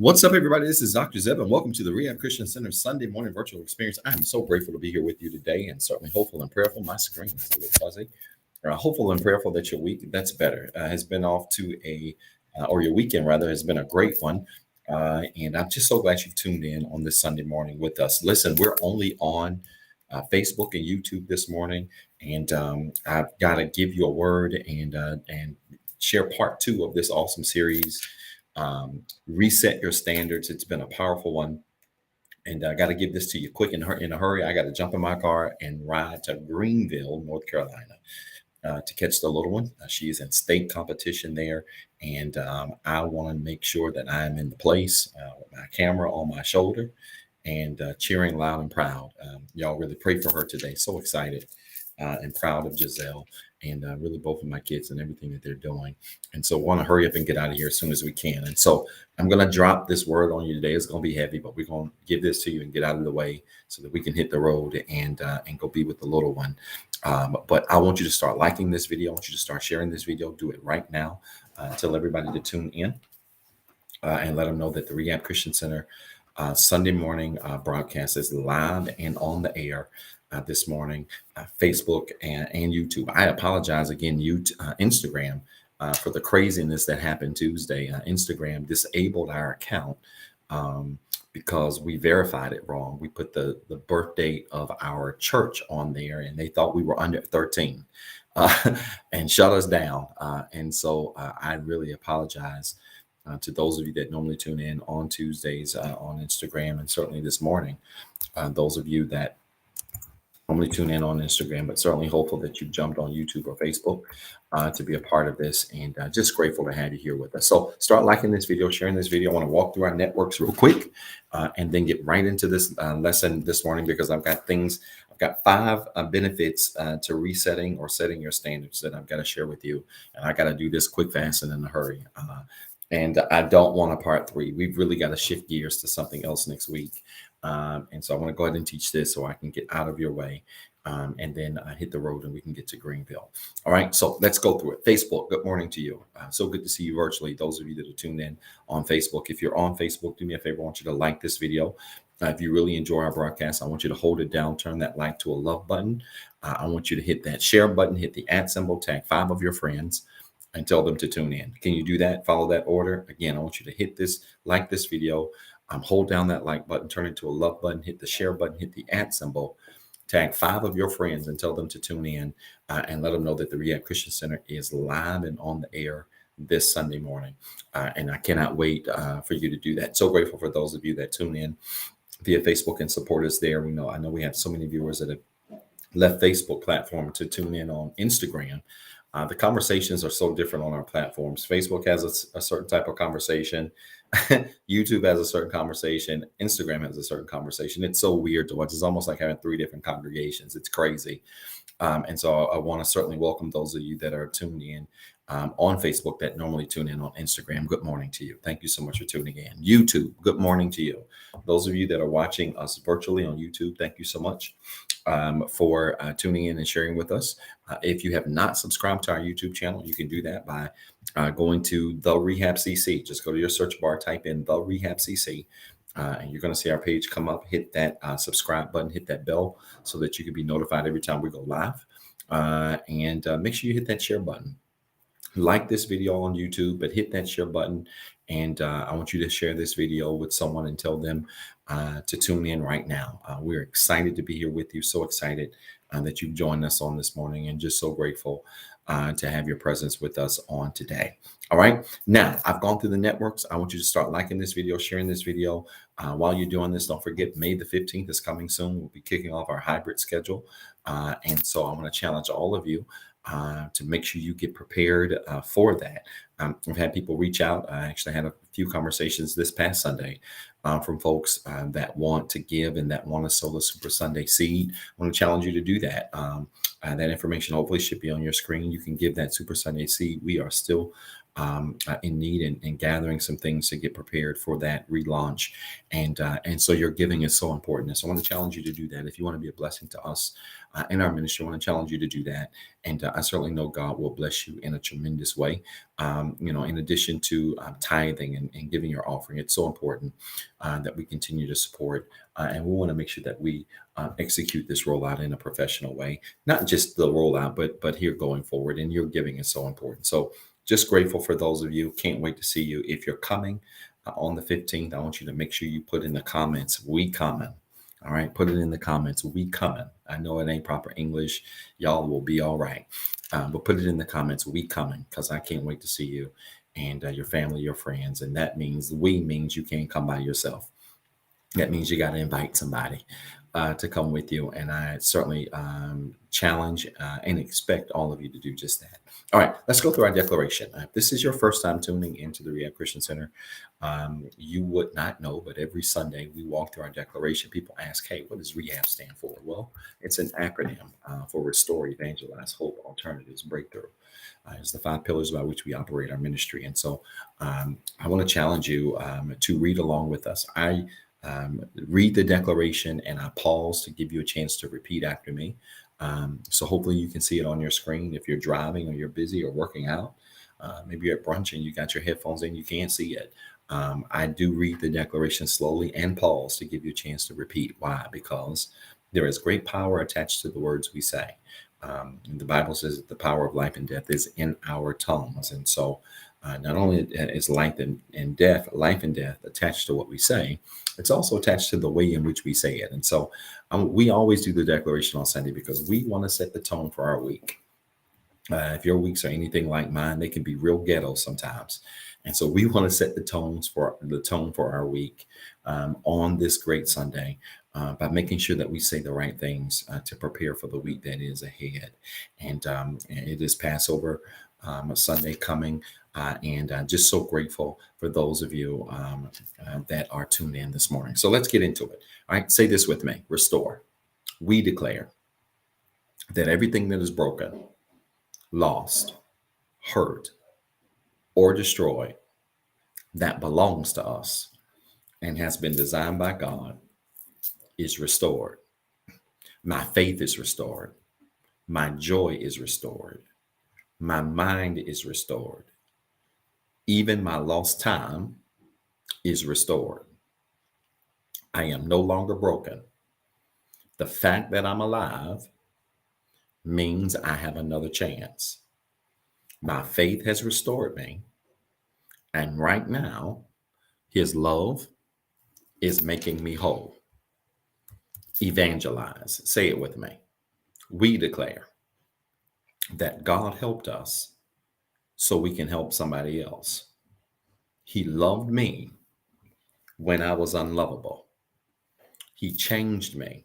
What's up, everybody? This is Dr. Zeb, and welcome to the Rehab Christian Center Sunday morning virtual experience. I'm so grateful to be here with you today, and certainly hopeful and prayerful. My screen is a little fuzzy. Hopeful and prayerful that your week, that's better, has been off to or your weekend rather, has been a great one. And I'm just so glad you've tuned in on this Sunday morning with us. Listen, we're only on Facebook and YouTube this morning, and I've got to give you a word and share part 2 of this awesome series. Reset your standards. It's been a powerful one, and I got to give this to you quick in a hurry. I got to jump in my car and ride to Greenville, North Carolina, to catch the little one. She is in state competition there, and I want to make sure that I'm in the place with my camera on my shoulder and cheering loud and proud. Y'all really pray for her today. So excited and proud of Giselle and really both of my kids and everything that they're doing. And so want to hurry up and get out of here as soon as we can. And so I'm going to drop this word on you today. It's going to be heavy, but we're going to give this to you and get out of the way so that we can hit the road and go be with the little one. But I want you to start liking this video. I want you to start sharing this video. Do it right now. Tell everybody to tune in and let them know that the Rehab Christian Center Sunday morning broadcast is live and on the air this morning, Facebook and YouTube. I apologize again, Instagram, for the craziness that happened Tuesday. Instagram disabled our account because we verified it wrong. We put the birth date of our church on there, and they thought we were under 13 and shut us down. And so I really apologize to those of you that normally tune in on Tuesdays on Instagram, and certainly this morning, those of you that normally tune in on Instagram, but certainly hopeful that you jumped on YouTube or Facebook to be a part of this, and just grateful to have you here with us. So start liking this video, sharing this video. I want to walk through our networks real quick and then get right into this lesson this morning, because I've got 5 benefits to resetting or setting your standards that I've got to share with you. And I got to do this quick, fast, and in a hurry. And I don't want a part 3. We've really got to shift gears to something else next week. And so I want to go ahead and teach this so I can get out of your way and then hit the road and we can get to Greenville. All right, so let's go through it. Facebook, good morning to you. So good to see you virtually, those of you that are tuned in on Facebook. If you're on Facebook, do me a favor. I want you to like this video. If you really enjoy our broadcast, I want you to hold it down, turn that like to a love button. I want you to hit that share button, hit the @ symbol, tag 5 of your friends, and tell them to tune in. Can you do that? Follow that order. Again, I want you to hit this, like this video, hold down that like button, turn it to a love button, hit the share button, hit the @ symbol, tag 5 of your friends and tell them to tune in and let them know that the Rehab Christian Center is live and on the air this Sunday morning. And I cannot wait for you to do that. So grateful for those of you that tune in via Facebook and support us there. I know we have so many viewers that have left Facebook platform to tune in on Instagram. The conversations are so different on our platforms. Facebook has a certain type of conversation. YouTube has a certain conversation. Instagram has a certain conversation. It's so weird to watch. It's almost like having 3 different congregations. It's crazy. And so I want to certainly welcome those of you that are tuned in on Facebook that normally tune in on Instagram. Good morning to you. Thank you so much for tuning in. YouTube, good morning to you. Those of you that are watching us virtually on YouTube, thank you so much for tuning in and sharing with us. If you have not subscribed to our YouTube channel, you can do that by going to TheREHABCC. Just go to your search bar, type in TheREHABCC, and you're going to see our page come up. Hit that subscribe button, hit that bell so that you can be notified every time we go live. And make sure you hit that share button. Like this video on YouTube, but hit that share button. And I want you to share this video with someone and tell them to tune in right now. We're excited to be here with you. So excited that you've joined us on this morning, and just so grateful to have your presence with us on today. All right. Now, I've gone through the networks. I want you to start liking this video, sharing this video. While you're doing this, don't forget, May the 15th is coming soon. We'll be kicking off our hybrid schedule. And so I want to challenge all of you to make sure you get prepared for that. I've had people reach out. I actually had a few conversations this past Sunday from folks that want to give and that want to sow the Super Sunday seed. I want to challenge you to do that. That information hopefully should be on your screen. You can give that Super Sunday seed. We are still in need and gathering some things to get prepared for that relaunch. And so your giving is so important. And so I want to challenge you to do that. If you want to be a blessing to us in our ministry, I want to challenge you to do that. And I certainly know God will bless you in a tremendous way. In addition to tithing and giving your offering, it's so important that we continue to support. And we want to make sure that we execute this rollout in a professional way, not just the rollout, but here going forward. And your giving is so important. So just grateful for those of you. Can't wait to see you. If you're coming on the 15th, I want you to make sure you put in the comments, we coming. All right. Put it in the comments. We coming. I know it ain't proper English. Y'all will be all right. But put it in the comments. We coming, because I can't wait to see you and your family, your friends. And that means means you can't come by yourself. That means you got to invite somebody to come with you. And I certainly challenge and expect all of you to do just that. All right, let's go through our declaration. If this is your first time tuning into the Rehab Christian Center, you would not know, but every Sunday we walk through our declaration. People ask, hey, what does REHAB stand for? Well, it's an acronym for Restore, Evangelize, Hope, Alternatives, Breakthrough. It's the 5 pillars by which we operate our ministry. And so I want to challenge you to read along with us. I read the declaration and I pause to give you a chance to repeat after me. So hopefully you can see it on your screen. If you're driving or you're busy or working out, maybe you're at brunch and you got your headphones in, you can't see it. I do read the declaration slowly and pause to give you a chance to repeat. Why? Because there is great power attached to the words we say. The Bible says that the power of life and death is in our tongues. And so not only is life and death attached to what we say, it's also attached to the way in which we say it. And so we always do the declaration on Sunday because we want to set the tone for our week. If your weeks are anything like mine, they can be real ghetto sometimes. And so we want to set the tone for our week on this great Sunday by making sure that we say the right things to prepare for the week that is ahead. And it is Passover Sunday coming. And just so grateful for those of you that are tuned in this morning. So let's get into it. All right, say this with me. Restore. We declare that everything that is broken, lost, hurt, or destroyed that belongs to us and has been designed by God is restored. My faith is restored. My joy is restored. My mind is restored. Even my lost time is restored. I am no longer broken. The fact that I'm alive means I have another chance. My faith has restored me. And right now, his love is making me whole. Evangelize. Say it with me. We declare that God helped us so we can help somebody else. He loved me when I was unlovable. He changed me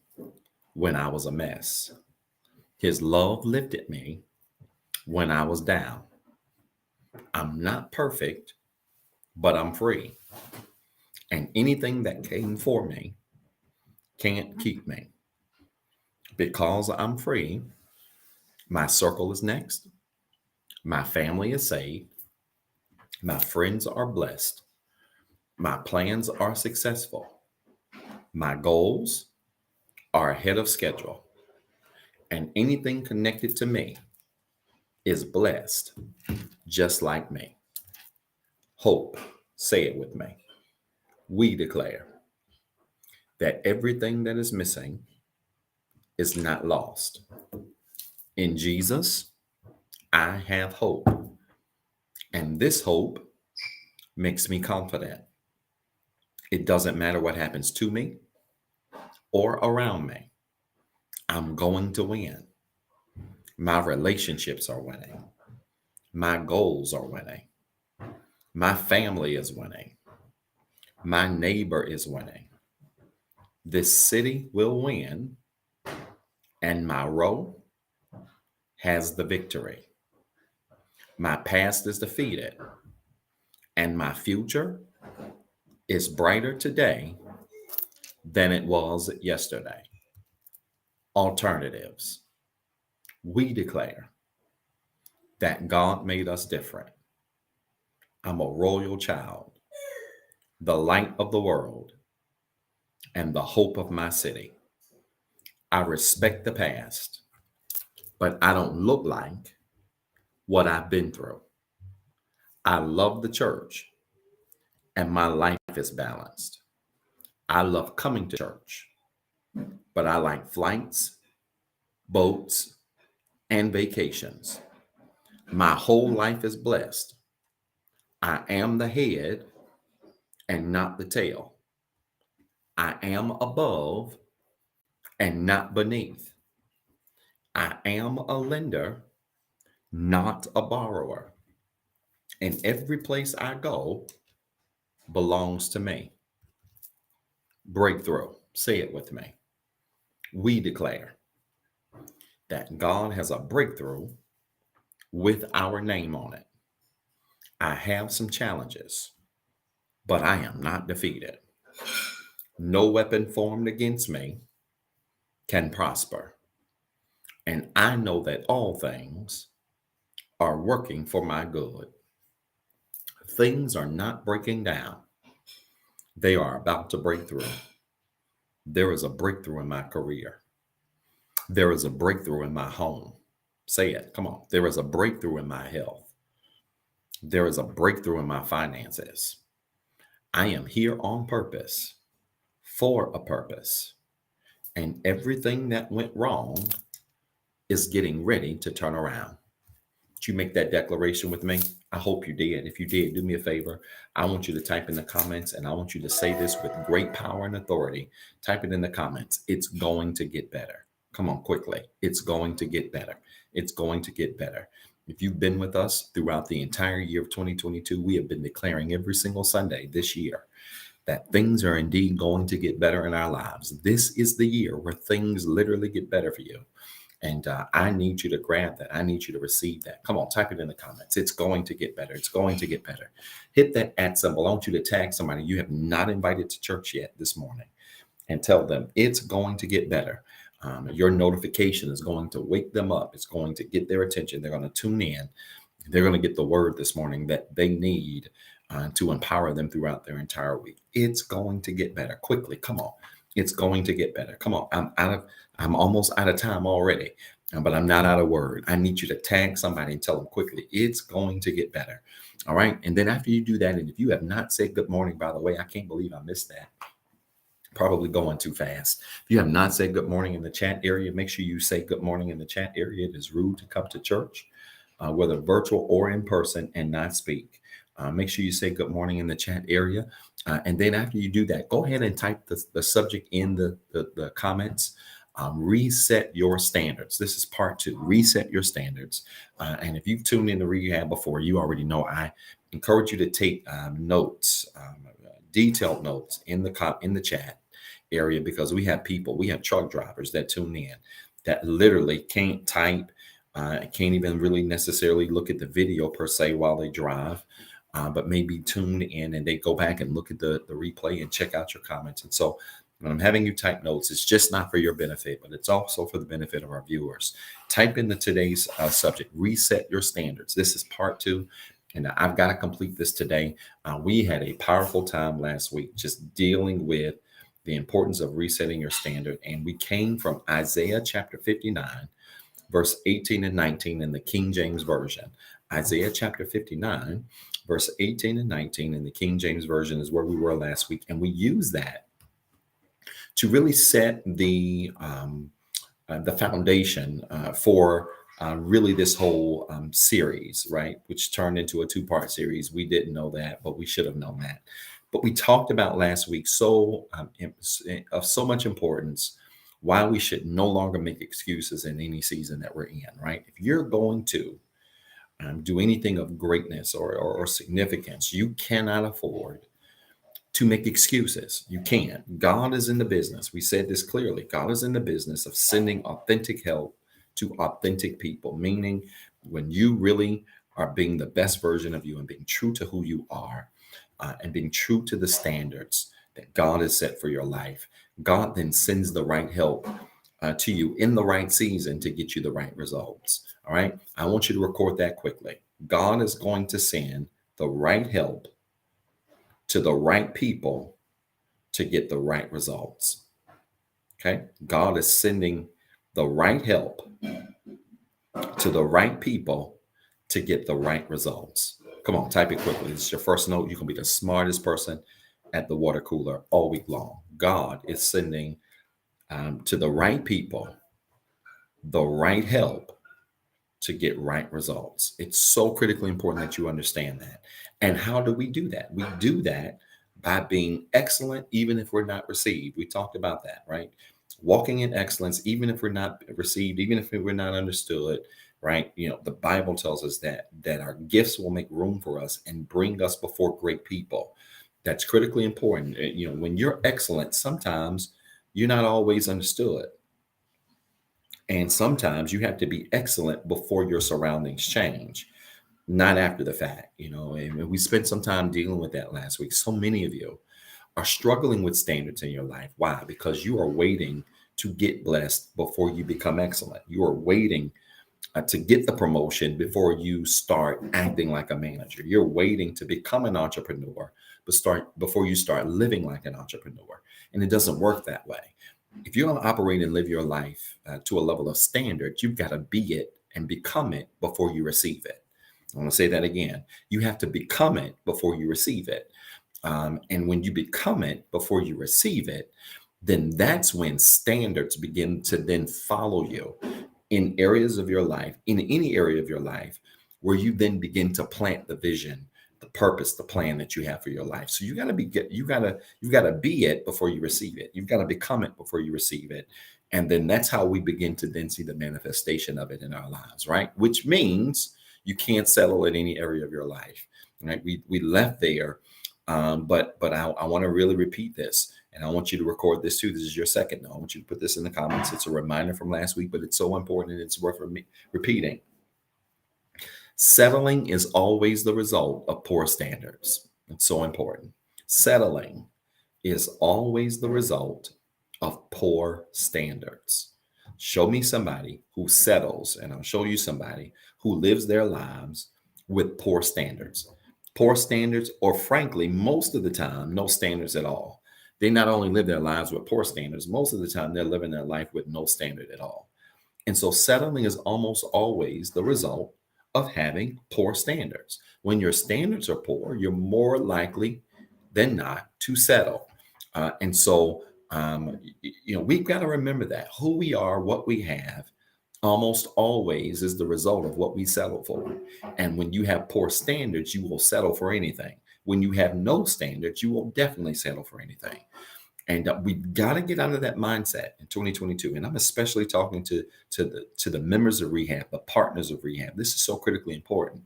when I was a mess. His love lifted me when I was down. I'm not perfect, but I'm free. And anything that came for me can't keep me. Because I'm free, my circle is next. My family is saved. My friends are blessed. My plans are successful. My goals are ahead of schedule. And anything connected to me is blessed, just like me. Hope. Say it with me. We declare that everything that is missing is not lost. In Jesus, I have hope. And this hope makes me confident. It doesn't matter what happens to me or around me. I'm going to win. My relationships are winning. My goals are winning. My family is winning. My neighbor is winning. This city will win, and my row has the victory. My past is defeated, and my future is brighter today than it was yesterday. Alternatives. We declare that God made us different. I'm a royal child, the light of the world, and the hope of my city. I respect the past, but I don't look like what I've been through. I love the church, and my life is balanced. I love coming to church, but I like flights, boats, and vacations. My whole life is blessed. I am the head and not the tail. I am above and not beneath. I am a lender, not a borrower. And every place I go belongs to me. Breakthrough. Say it with me. We declare that God has a breakthrough with our name on it. I have some challenges, but I am not defeated. No weapon formed against me can prosper. And I know that all things are working for my good. Things are not breaking down. They are about to break through. There is a breakthrough in my career. There is a breakthrough in my home. Say it. Come on. There is a breakthrough in my health. There is a breakthrough in my finances. I am here on purpose, for a purpose. And everything that went wrong is getting ready to turn around. Did you make that declaration with me? I hope you did. If you did, do me a favor. I want you to type in the comments, and I want you to say this with great power and authority. Type it in the comments. It's going to get better. Come on, quickly. It's going to get better. It's going to get better. If you've been with us throughout the entire year of 2022, we have been declaring every single Sunday this year that things are indeed going to get better in our lives. This is the year where things literally get better for you. And I need you to grab that. I need you to receive that. Come on, type it in the comments. It's going to get better. It's going to get better. Hit that @ symbol. I want you to tag somebody you have not invited to church yet this morning and tell them it's going to get better. Your notification is going to wake them up. It's going to get their attention. They're going to tune in. They're going to get the word this morning that they need to empower them throughout their entire week. It's going to get better. Quickly, come on. It's going to get better. Come on. I'm almost out of time already, but I'm not out of word. I need you to tag somebody and tell them quickly, it's going to get better. All right. And then after you do that, and if you have not said good morning, by the way, I can't believe I missed that. Probably going too fast. If you have not said good morning in the chat area, make sure you say good morning in the chat area. It is rude to come to church, whether virtual or in person, and not speak. Make sure you say good morning in the chat area. And then after you do that, go ahead and type the subject in the comments. Reset your standards. This is part 2. Reset your standards. And if you've tuned into Rehab before, you already know I encourage you to take notes, detailed notes in the chat area, because we have truck drivers that tune in that literally can't type, can't even really necessarily look at the video per se while they drive. But maybe tuned in and they go back and look at the replay and check out your comments. And so when I'm having you type notes, it's just not for your benefit, but it's also for the benefit of our viewers. Type in today's subject, reset your standards. This is part 2, and I've got to complete this today. We had a powerful time last week just dealing with the importance of resetting your standard. And we came from Isaiah chapter 59, verse 18 and 19 in the King James Version. Isaiah chapter 59, verse 18 and 19 in the King James Version is where we were last week. And we use that to really set the foundation for really this whole series, right? Which turned into a 2-part series. We didn't know that, but we should have known that. But we talked about last week of so much importance, why we should no longer make excuses in any season that we're in, right? If you're going to do anything of greatness or significance, you cannot afford to make excuses. You can't. God is in the business. We said this clearly. God is in the business of sending authentic help to authentic people, meaning when you really are being the best version of you and being true to who you are, and being true to the standards that God has set for your life, God then sends the right help to you in the right season to get you the right results. All right. I want you to record that quickly. God is going to send the right help to the right people to get the right results. Okay? God is sending the right help to the right people to get the right results. Come on, type it quickly. This is your first note. You can be the smartest person at the water cooler all week long. God is sending to the right people the right help to get right results. It's so critically important that you understand that. And how do we do that? We do that by being excellent, even if we're not received. We talked about that, right? Walking in excellence, even if we're not received, even if we're not understood, right? You know, the Bible tells us that our gifts will make room for us and bring us before great people. That's critically important. You know, when you're excellent, sometimes you're not always understood. And sometimes you have to be excellent before your surroundings change, not after the fact, you know. And we spent some time dealing with that last week. So many of you are struggling with standards in your life. Why? Because you are waiting to get blessed before you become excellent. You are waiting to get the promotion before you start acting like a manager. You're waiting to become an entrepreneur, before you start living like an entrepreneur. And it doesn't work that way. If you're going to operate and live your life to a level of standard, you've got to be it and become it before you receive it. I want to say that again. You have to become it before you receive it. And when you become it before you receive it, then that's when standards begin to then follow you in areas of your life, in any area of your life, where you then begin to plant the vision, the purpose, the plan that you have for your life. So you got to you've got to be it before you receive it. You've got to become it before you receive it. And then that's how we begin to then see the manifestation of it in our lives, right? Which means you can't settle in any area of your life, right? We left there, but I want to really repeat this. And I want you to record this too. This is your second note. I want you to put this in the comments. It's a reminder from last week, but it's so important and it's worth repeating. Settling is always the result of poor standards. It's so important. Settling is always the result of poor standards. Show me somebody who settles, and I'll show you somebody who lives their lives with poor standards. Poor standards, or frankly, most of the time, no standards at all. They not only live their lives with poor standards, most of the time they're living their life with no standard at all. And so settling is almost always the result of having poor standards. When your standards are poor, you're more likely than not to settle. And so, we've got to remember that who we are, what we have, almost always is the result of what we settle for. And when you have poor standards, you will settle for anything. When you have no standards, you will definitely settle for anything. And we've got to get out of that mindset in 2022. And I'm especially talking to the members of Rehab, the partners of Rehab. This is so critically important.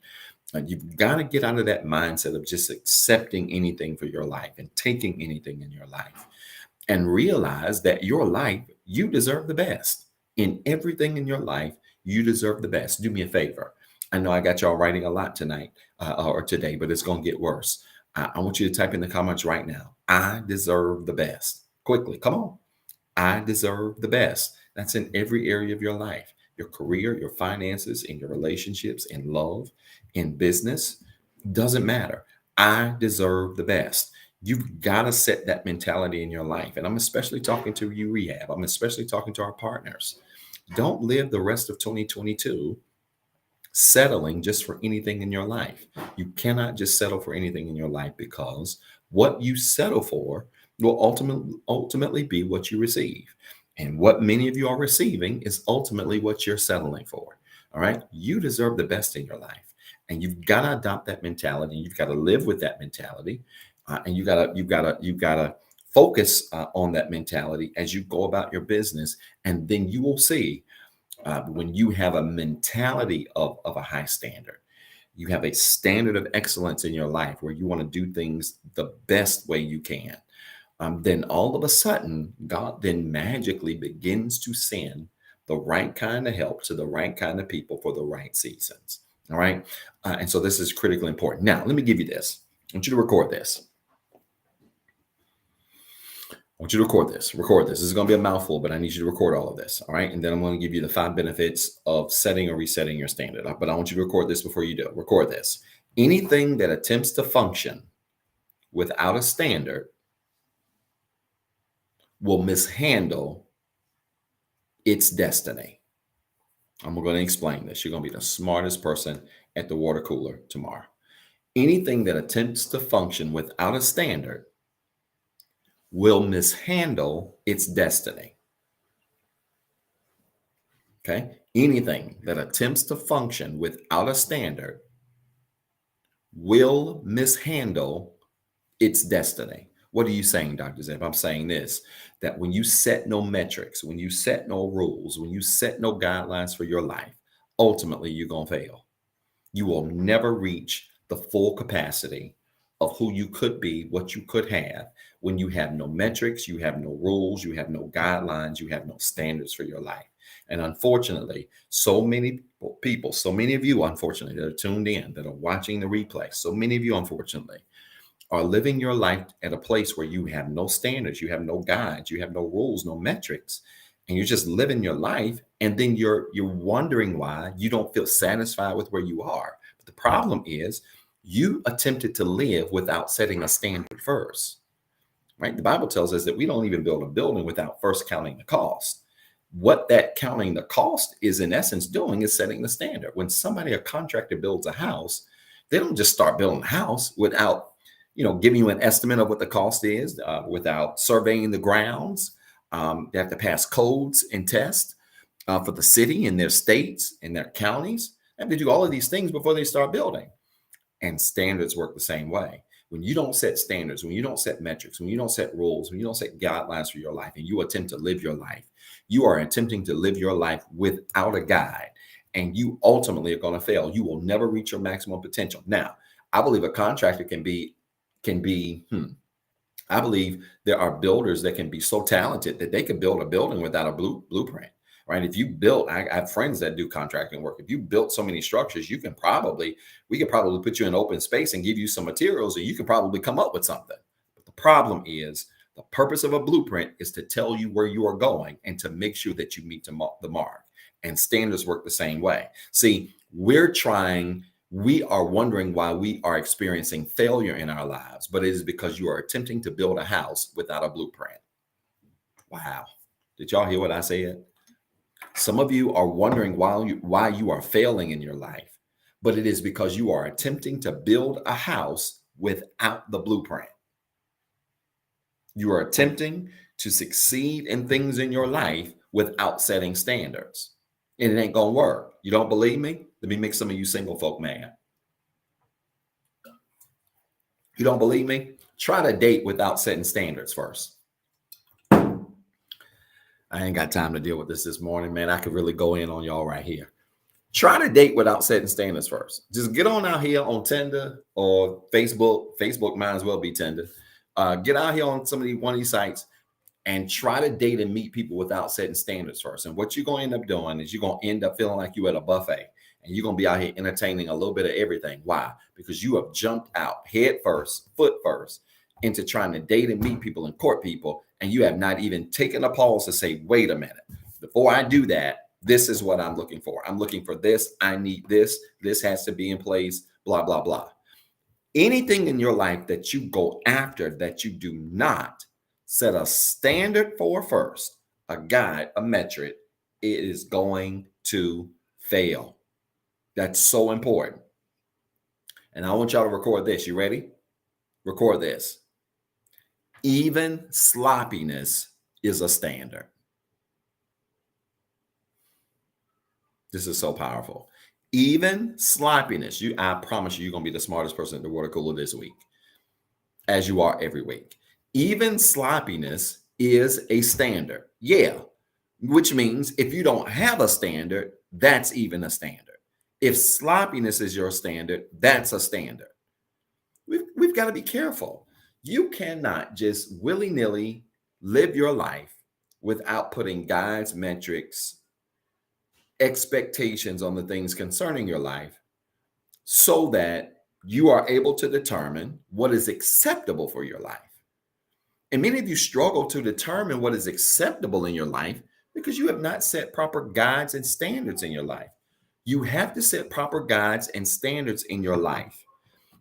You've got to get out of that mindset of just accepting anything for your life and taking anything in your life, and realize that your life, you deserve the best. In everything in your life, you deserve the best. Do me a favor. I know I got y'all writing a lot tonight or today, but it's going to get worse. I want you to type in the comments right now. I deserve the best. Quickly, come on. I deserve the best. That's in every area of your life, your career, your finances, in your relationships, in love, in business. Doesn't matter. I deserve the best. You've got to set that mentality in your life. And I'm especially talking to you, Rehab. I'm especially talking to our partners. Don't live the rest of 2022 settling just for anything in your life. You cannot just settle for anything in your life, because what you settle for will ultimately be what you receive. And what many of you are receiving is ultimately what you're settling for. All right. You deserve the best in your life. And you've got to adopt that mentality. You've got to live with that mentality. And you've got to focus on that mentality as you go about your business. And then you will see when you have a mentality of a high standard, you have a standard of excellence in your life where you want to do things the best way you can. Then all of a sudden, God then magically begins to send the right kind of help to the right kind of people for the right seasons. All right. And so this is critically important. Now, let me give you this. I want you to record this. I want you to record this. This is going to be a mouthful, but I need you to record all of this. All right. And then I'm going to give you the 5 benefits of setting or resetting your standard. But I want you to record this before you do. Record this. Anything that attempts to function without a standard will mishandle its destiny. I'm going to explain this. You're going to be the smartest person at the water cooler tomorrow. Anything that attempts to function without a standard will mishandle its destiny. Okay? Anything that attempts to function without a standard will mishandle its destiny. What are you saying, Dr. Zeb? I'm saying this, that when you set no metrics, when you set no rules, when you set no guidelines for your life, ultimately you're going to fail. You will never reach the full capacity of who you could be, what you could have, when you have no metrics, you have no rules, you have no guidelines, you have no standards for your life. And unfortunately, so many people, so many of you, unfortunately, that are tuned in, that are watching the replay, so many of you, unfortunately, are living your life at a place where you have no standards, you have no guides, you have no rules, no metrics, and you're just living your life. And then you're wondering why you don't feel satisfied with where you are. But the problem is you attempted to live without setting a standard first, right? The Bible tells us that we don't even build a building without first counting the cost. What that counting the cost is in essence doing is setting the standard. When somebody, a contractor, builds a house, they don't just start building a house without giving you an estimate of what the cost is, without surveying the grounds. They have to pass codes and tests for the city and their states and their counties. They have to do all of these things before they start building. And standards work the same way. When you don't set standards, when you don't set metrics, when you don't set rules, when you don't set guidelines for your life, and you attempt to live your life, you are attempting to live your life without a guide. And you ultimately are going to fail. You will never reach your maximum potential. Now, I believe a contractor I believe there are builders that can be so talented that they could build a building without a blueprint, right? If you built, I have friends that do contracting work. If you built so many structures, we could probably put you in open space and give you some materials, and you can probably come up with something. But the problem is, the purpose of a blueprint is to tell you where you are going and to make sure that you meet the mark. And standards work the same way. See, we are wondering why we are experiencing failure in our lives, but it is because you are attempting to build a house without a blueprint. Wow. Did y'all hear what I said? Some of you are wondering why you are failing in your life, but it is because you are attempting to build a house without the blueprint. You are attempting to succeed in things in your life without setting standards. And it ain't going to work. You don't believe me? Let me make some of you single folk mad. You don't believe me? Try to date without setting standards first. I ain't got time to deal with this morning, man. I could really go in on y'all right here. Try to date without setting standards first. Just get on out here on Tinder or Facebook. Facebook might as well be Tinder. Get out here on one of these sites and try to date and meet people without setting standards first. And what you're going to end up doing is you're going to end up feeling like you're at a buffet, and you're going to be out here entertaining a little bit of everything. Why? Because you have jumped out head first, foot first, into trying to date and meet people and court people, and you have not even taken a pause to say, wait a minute, before I do that, this is what I'm looking for. I'm looking for this. I need this. This has to be in place, blah, blah, blah. Anything in your life that you go after that you do not set a standard for first, a guide, a metric, it is going to fail. That's so important. And I want y'all to record this. You ready? Record this. Even sloppiness is a standard. This is so powerful. Even sloppiness. I promise you're going to be the smartest person at the water cooler this week, as you are every week. Even sloppiness is a standard. Yeah. Which means if you don't have a standard, that's even a standard. If sloppiness is your standard, that's a standard. We've got to be careful. You cannot just willy-nilly live your life without putting guides, metrics, expectations on the things concerning your life so that you are able to determine what is acceptable for your life. And many of you struggle to determine what is acceptable in your life because you have not set proper guides and standards in your life. You have to set proper guides and standards in your life.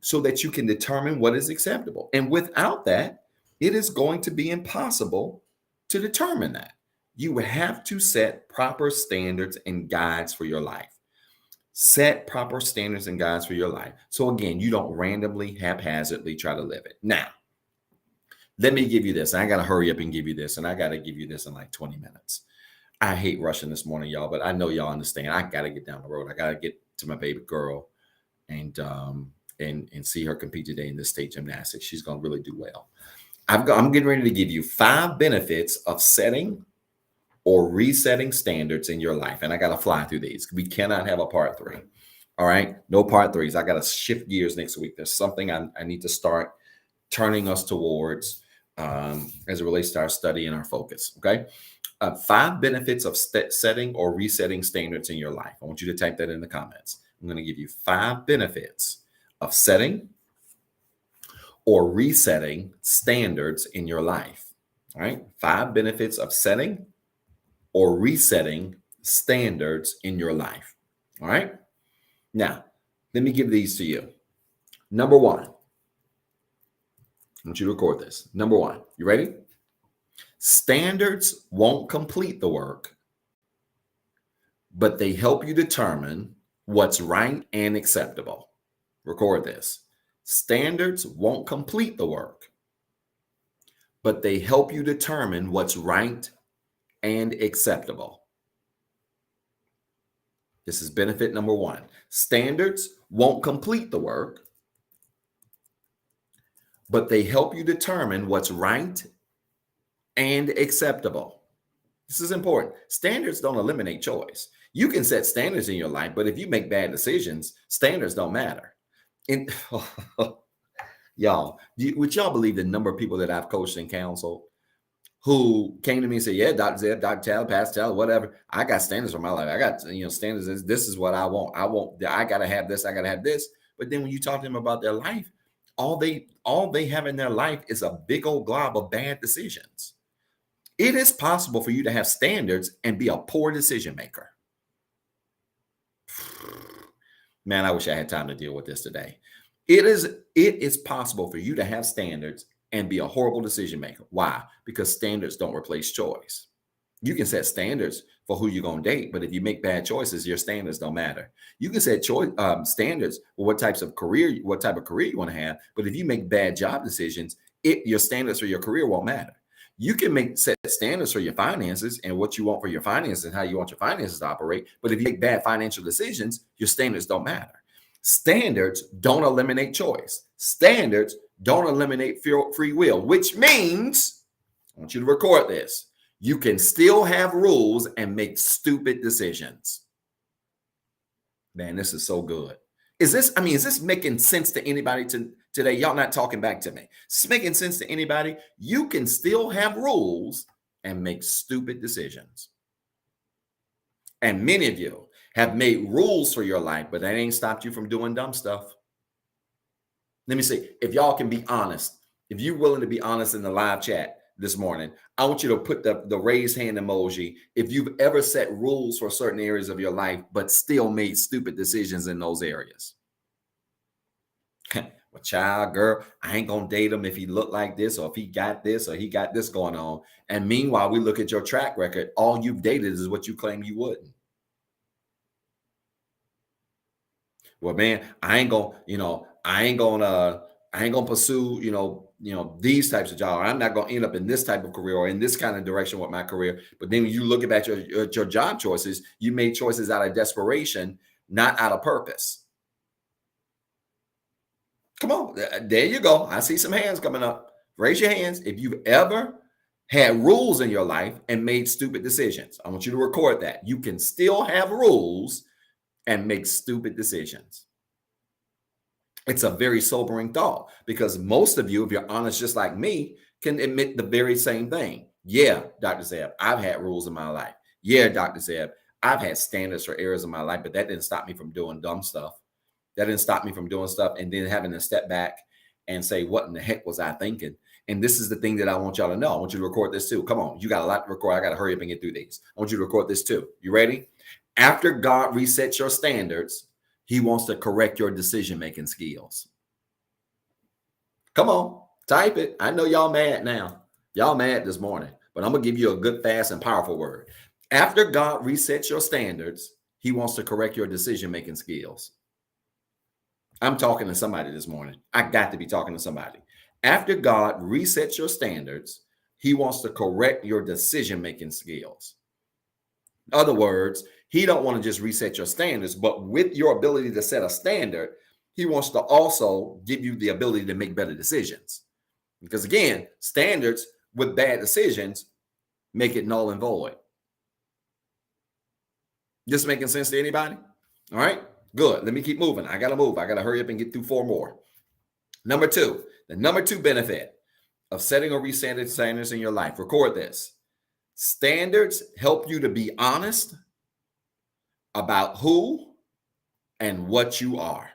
so that you can determine what is acceptable. And without that, it is going to be impossible to determine that. You have to set proper standards and guides for your life. Set proper standards and guides for your life. So again, you don't randomly, haphazardly try to live it. Now, let me give you this. I got to hurry up and give you this, and I got to give you this in like 20 minutes. I hate rushing this morning, y'all, but I know y'all understand. I got to get down the road. I got to get to my baby girl and see her compete today in this state gymnastics. She's going to really do well. I'm getting ready to give you 5 benefits of setting or resetting standards in your life. And I got to fly through these. We cannot have a part 3. All right. No part 3s. I got to shift gears next week. There's something I need to start turning us towards as it relates to our study and our focus. Okay. 5 benefits of setting or resetting standards in your life. I want you to type that in the comments. I'm going to give you 5 benefits of setting or resetting standards in your life. All right. 5 benefits of setting or resetting standards in your life. All right. Now, let me give these to you. Number 1. I want you to record this. Number 1. You ready? Standards won't complete the work, but they help you determine what's right and acceptable. Record this. Standards won't complete the work, but they help you determine what's right and acceptable. This is benefit number 1. Standards won't complete the work, but they help you determine what's right and acceptable. This is important. Standards don't eliminate choice. You can set standards in your life, but if you make bad decisions, standards don't matter. And y'all, would y'all believe the number of people that I've coached and counseled who came to me and said, yeah, Dr. Zeb, Dr. Tal, Pastor Tal, whatever. I got standards for my life. I got, standards. This is what I want. I got to have this. I got to have this. But then when you talk to them about their life, all they have in their life is a big old glob of bad decisions. It is possible for you to have standards and be a poor decision maker. Man, I wish I had time to deal with this today. It is possible for you to have standards and be a horrible decision maker. Why? Because standards don't replace choice. You can set standards for who you're going to date, but if you make bad choices, your standards don't matter. You can set standards for what type of career you want to have, but if you make bad job decisions, your standards for your career won't matter. You can set standards for your finances and what you want for your finances and how you want your finances to operate, but if you make bad financial decisions, your standards don't matter. Standards don't eliminate choice. Standards don't eliminate free will, which means, I want you to record this, you can still have rules and make stupid decisions. Man, this is so good. Is this making sense to anybody today? Y'all not talking back to me. Is this making sense to anybody? You can still have rules and make stupid decisions. And many of you have made rules for your life, but that ain't stopped you from doing dumb stuff. Let me see. If y'all can be honest, if you're willing to be honest in the live chat this morning, I want you to put the raised hand emoji if you've ever set rules for certain areas of your life, but still made stupid decisions in those areas. Well, child, girl, I ain't going to date him if he looked like this, or if he got this, or he got this going on. And meanwhile, we look at your track record. All you've dated is what you claim you wouldn't. Well, man, I ain't gonna pursue, these types of jobs. I'm not going to end up in this type of career or in this kind of direction with my career. But then when you look at your job choices, you made choices out of desperation, not out of purpose. Come on. There you go. I see some hands coming up. Raise your hands if you've ever had rules in your life and made stupid decisions. I want you to record that. You can still have rules and make stupid decisions. It's a very sobering thought, because most of you, if you're honest just like me, can admit the very same thing. Yeah, Dr. Zeb, I've had rules in my life. Yeah, Dr. Zeb, I've had standards for areas of my life, but that didn't stop me from doing dumb stuff. That didn't stop me from doing stuff and then having to step back and say, what in the heck was I thinking? And this is the thing that I want y'all to know. I want you to record this too. Come on, you got a lot to record. I got to hurry up and get through these. I want you to record this too. You ready? After God resets your standards, he wants to correct your decision-making skills. Come on, type it. I know y'all mad now. Y'all mad this morning, but I'm going to give you a good, fast, and powerful word. After God resets your standards, he wants to correct your decision-making skills. I'm talking to somebody this morning. I got to be talking to somebody. After God resets your standards, he wants to correct your decision-making skills. In other words, he don't want to just reset your standards, but with your ability to set a standard, he wants to also give you the ability to make better decisions. Because again, standards with bad decisions make it null and void. This making sense to anybody? All right, good. Let me keep moving. I got to move. I got to hurry up and get through 4 more. Number 2, the number 2 benefit of setting or resetting standards in your life. Record this. Standards help you to be honest about who and what you are.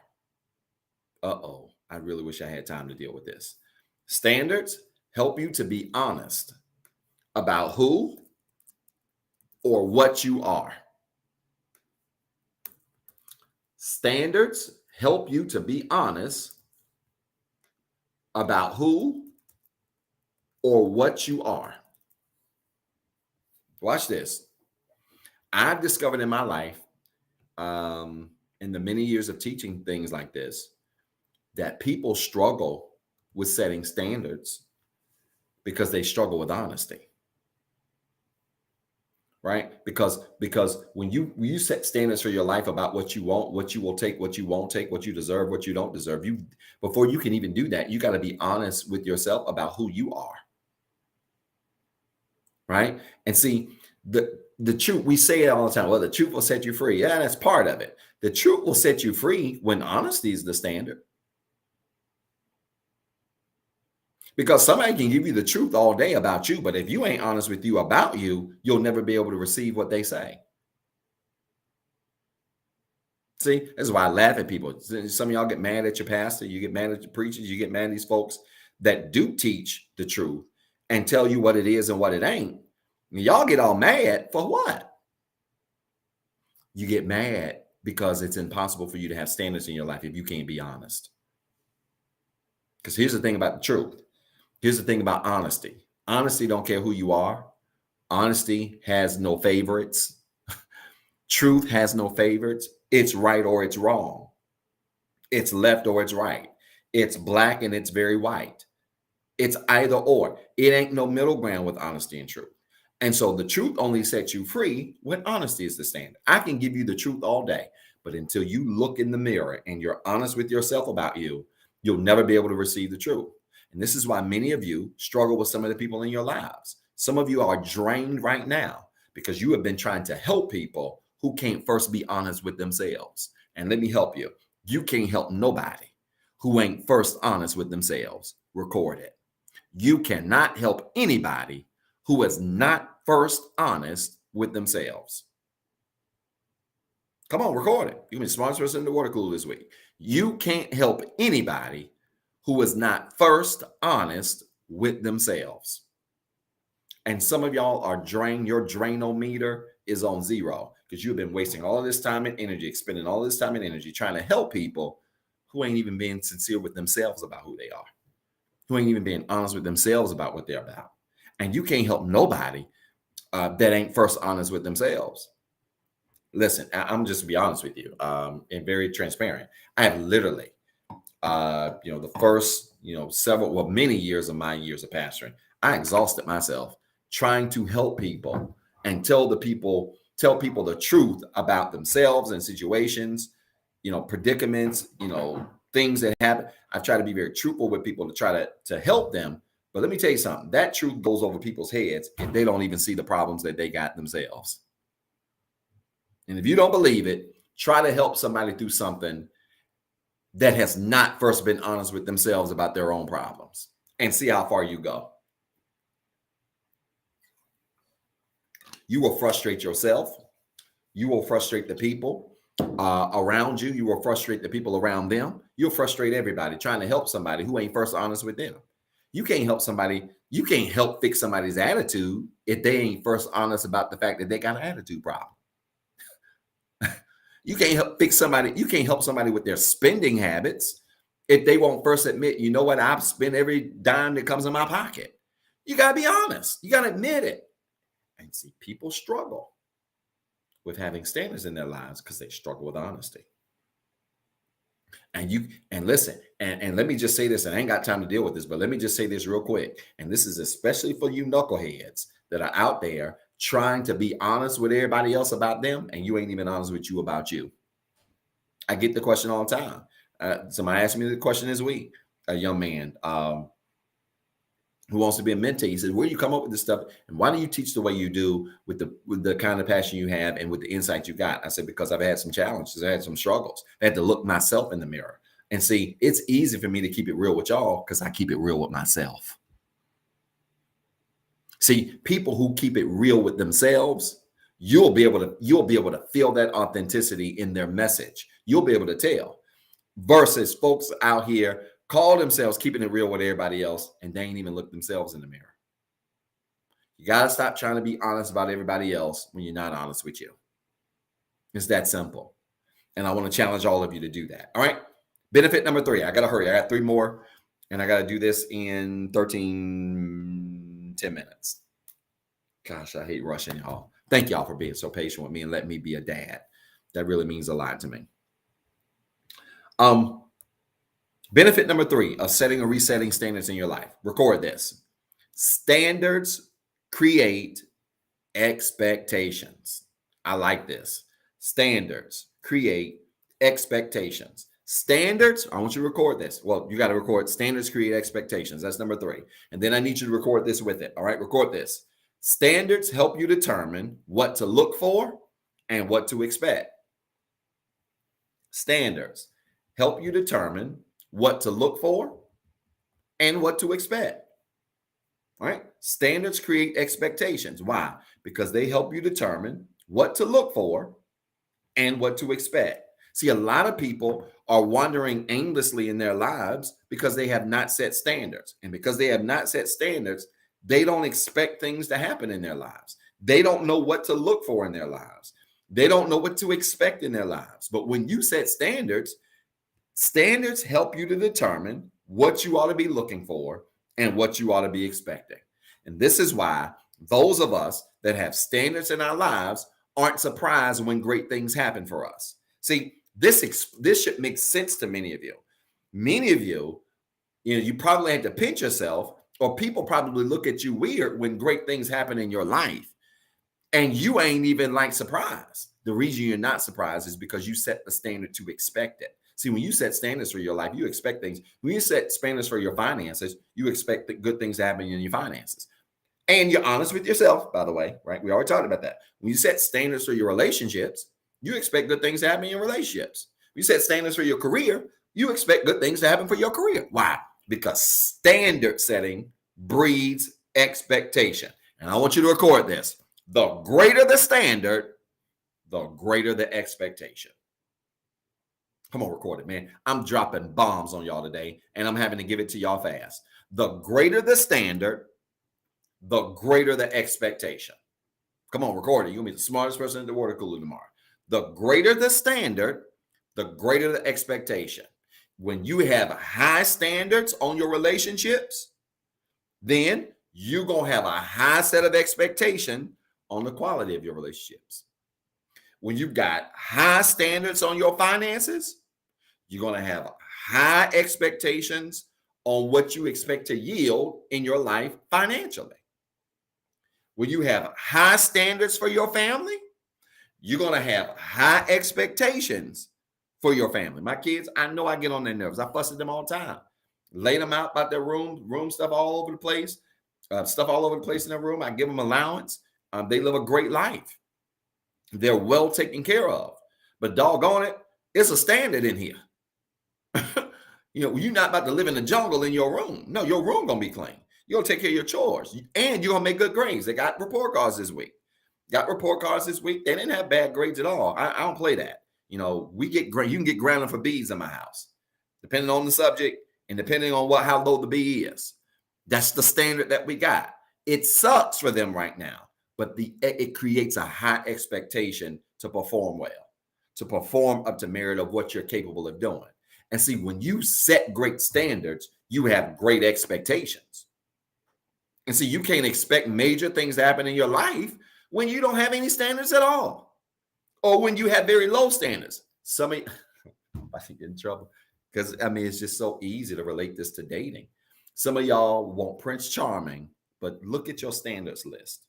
Uh-oh, I really wish I had time to deal with this. Standards help you to be honest about who or what you are. Standards help you to be honest about who or what you are. Watch this. I've discovered in my life, in the many years of teaching things like this, that people struggle with setting standards because they struggle with honesty. Right? Because when you set standards for your life about what you want, what you will take, what you won't take, what you deserve, what you don't deserve, before you can even do that, you got to be honest with yourself about who you are. Right? And see, the truth, we say it all the time. Well, the truth will set you free. Yeah, that's part of it. The truth will set you free when honesty is the standard. Because somebody can give you the truth all day about you, but if you ain't honest with you about you, you'll never be able to receive what they say. See, this is why I laugh at people. Some of y'all get mad at your pastor, you get mad at your preachers, you get mad at these folks that do teach the truth and tell you what it is and what it ain't. And y'all get all mad for what? You get mad because it's impossible for you to have standards in your life if you can't be honest. Because here's the thing about the truth. Here's the thing about honesty. Honesty don't care who you are. Honesty has no favorites. Truth has no favorites. It's right or it's wrong. It's left or it's right. It's black and it's very white. It's either or. It ain't no middle ground with honesty and truth. And so the truth only sets you free when honesty is the standard. I can give you the truth all day, but until you look in the mirror and you're honest with yourself about you, you'll never be able to receive the truth. And this is why many of you struggle with some of the people in your lives. Some of you are drained right now because you have been trying to help people who can't first be honest with themselves. And let me help you. You can't help nobody who ain't first honest with themselves. Record it. You cannot help anybody who is not first honest with themselves. Come on, record it. You've been smartest person in the water cooler this week. You can't help anybody who is not first honest with themselves. And some of y'all are drained. Your drainometer is on 0 because you've been wasting all of this time and energy, expending all this time and energy trying to help people who ain't even being sincere with themselves about who they are, who ain't even being honest with themselves about what they're about. And you can't help nobody that ain't first honest with themselves. Listen, I'm just to be honest with you and very transparent. I have literally, the first, many years of my years of pastoring, I exhausted myself trying to help people and tell people the truth about themselves and situations, predicaments, things that happen. I've tried to be very truthful with people to try to help them. But let me tell you something, that truth goes over people's heads if they don't even see the problems that they got themselves. And if you don't believe it, try to help somebody through something that has not first been honest with themselves about their own problems and see how far you go. You will frustrate yourself. You will frustrate the people around you. You will frustrate the people around them. You'll frustrate everybody trying to help somebody who ain't first honest with them. You can't help somebody. You can't help fix somebody's attitude if they ain't first honest about the fact that they got an attitude problem. You can't help fix somebody. You can't help somebody with their spending habits if they won't first admit, you know what, I've spent every dime that comes in my pocket. You got to be honest. You got to admit it. And see, people struggle with having standards in their lives because they struggle with honesty. And listen, and let me just say this, and I ain't got time to deal with this, but let me just say this real quick. And this is especially for you knuckleheads that are out there trying to be honest with everybody else about them, and you ain't even honest with you about you. I get the question all the time. Somebody asked me the question this week, a young man who wants to be a mentee. He says, where do you come up with this stuff? And why do you teach the way you do with the kind of passion you have and with the insight you got? I said, because I've had some challenges. I had some struggles. I had to look myself in the mirror and see, it's easy for me to keep it real with y'all because I keep it real with myself. See, people who keep it real with themselves, you'll be able to feel that authenticity in their message. You'll be able to tell versus folks out here call themselves keeping it real with everybody else, and they ain't even look themselves in the mirror. You got to stop trying to be honest about everybody else when you're not honest with you. It's that simple. And I want to challenge all of you to do that. All right. Benefit number 3. I got to hurry. I got 3 more, and I got to do this in 10 minutes. Gosh, I hate rushing y'all. Thank y'all for being so patient with me and letting me be a dad. That really means a lot to me. Benefit number 3 of setting or resetting standards in your life. Record this. Standards create expectations. I like this. Standards create expectations. Standards, I want you to record this. Well, you got to record standards create expectations. That's number 3. And then I need you to record this with it. All right, record this. Standards help you determine what to look for and what to expect. Standards help you determine what to look for and what to expect. All right. Standards create expectations. Why? Because they help you determine what to look for and what to expect. See, a lot of people are wandering aimlessly in their lives because they have not set standards. And because they have not set standards, they don't expect things to happen in their lives. They don't know what to look for in their lives. They don't know what to expect in their lives. But when you set standards, standards help you to determine what you ought to be looking for and what you ought to be expecting. And this is why those of us that have standards in our lives aren't surprised when great things happen for us. See, this should make sense to many of you. Many of you, you probably had to pinch yourself, or people probably look at you weird when great things happen in your life. And you ain't even surprised. The reason you're not surprised is because you set the standard to expect it. See, when you set standards for your life, you expect things. When you set standards for your finances, you expect that good things to happen in your finances. And you're honest with yourself, by the way, right? We already talked about that. When you set standards for your relationships, you expect good things to happen in your relationships. When you set standards for your career, you expect good things to happen for your career. Why? Because standard setting breeds expectation. And I want you to record this. The greater the standard, the greater the expectation. Come on, record it, man. I'm dropping bombs on y'all today, and I'm having to give it to y'all fast. The greater the standard, the greater the expectation. Come on, record it. You're going to be the smartest person in the water cooler tomorrow. The greater the standard, the greater the expectation. When you have high standards on your relationships, then you're going to have a high set of expectation on the quality of your relationships. When you've got high standards on your finances, you're going to have high expectations on what you expect to yield in your life financially. When you have high standards for your family, you're going to have high expectations for your family. My kids, I know I get on their nerves. I fuss at them all the time. Lay them out about their room stuff all over the place, in their room. I give them allowance. They live a great life. They're well taken care of. But doggone it, it's a standard in here. You're not about to live in the jungle in your room. No, your room going to be clean. You're going to take care of your chores. And you're going to make good grades. They got report cards this week. They didn't have bad grades at all. I don't play that. We get you can get grounded for B's in my house, depending on the subject and depending on how low the B is. That's the standard that we got. It sucks for them right now, but it creates a high expectation to perform well, to perform up to merit of what you're capable of doing. And see, when you set great standards, you have great expectations. And see, you can't expect major things to happen in your life when you don't have any standards at all, or when you have very low standards. Some of you, I think get in trouble because I mean, it's just so easy to relate this to dating. Some of y'all want Prince Charming, but look at your standards list.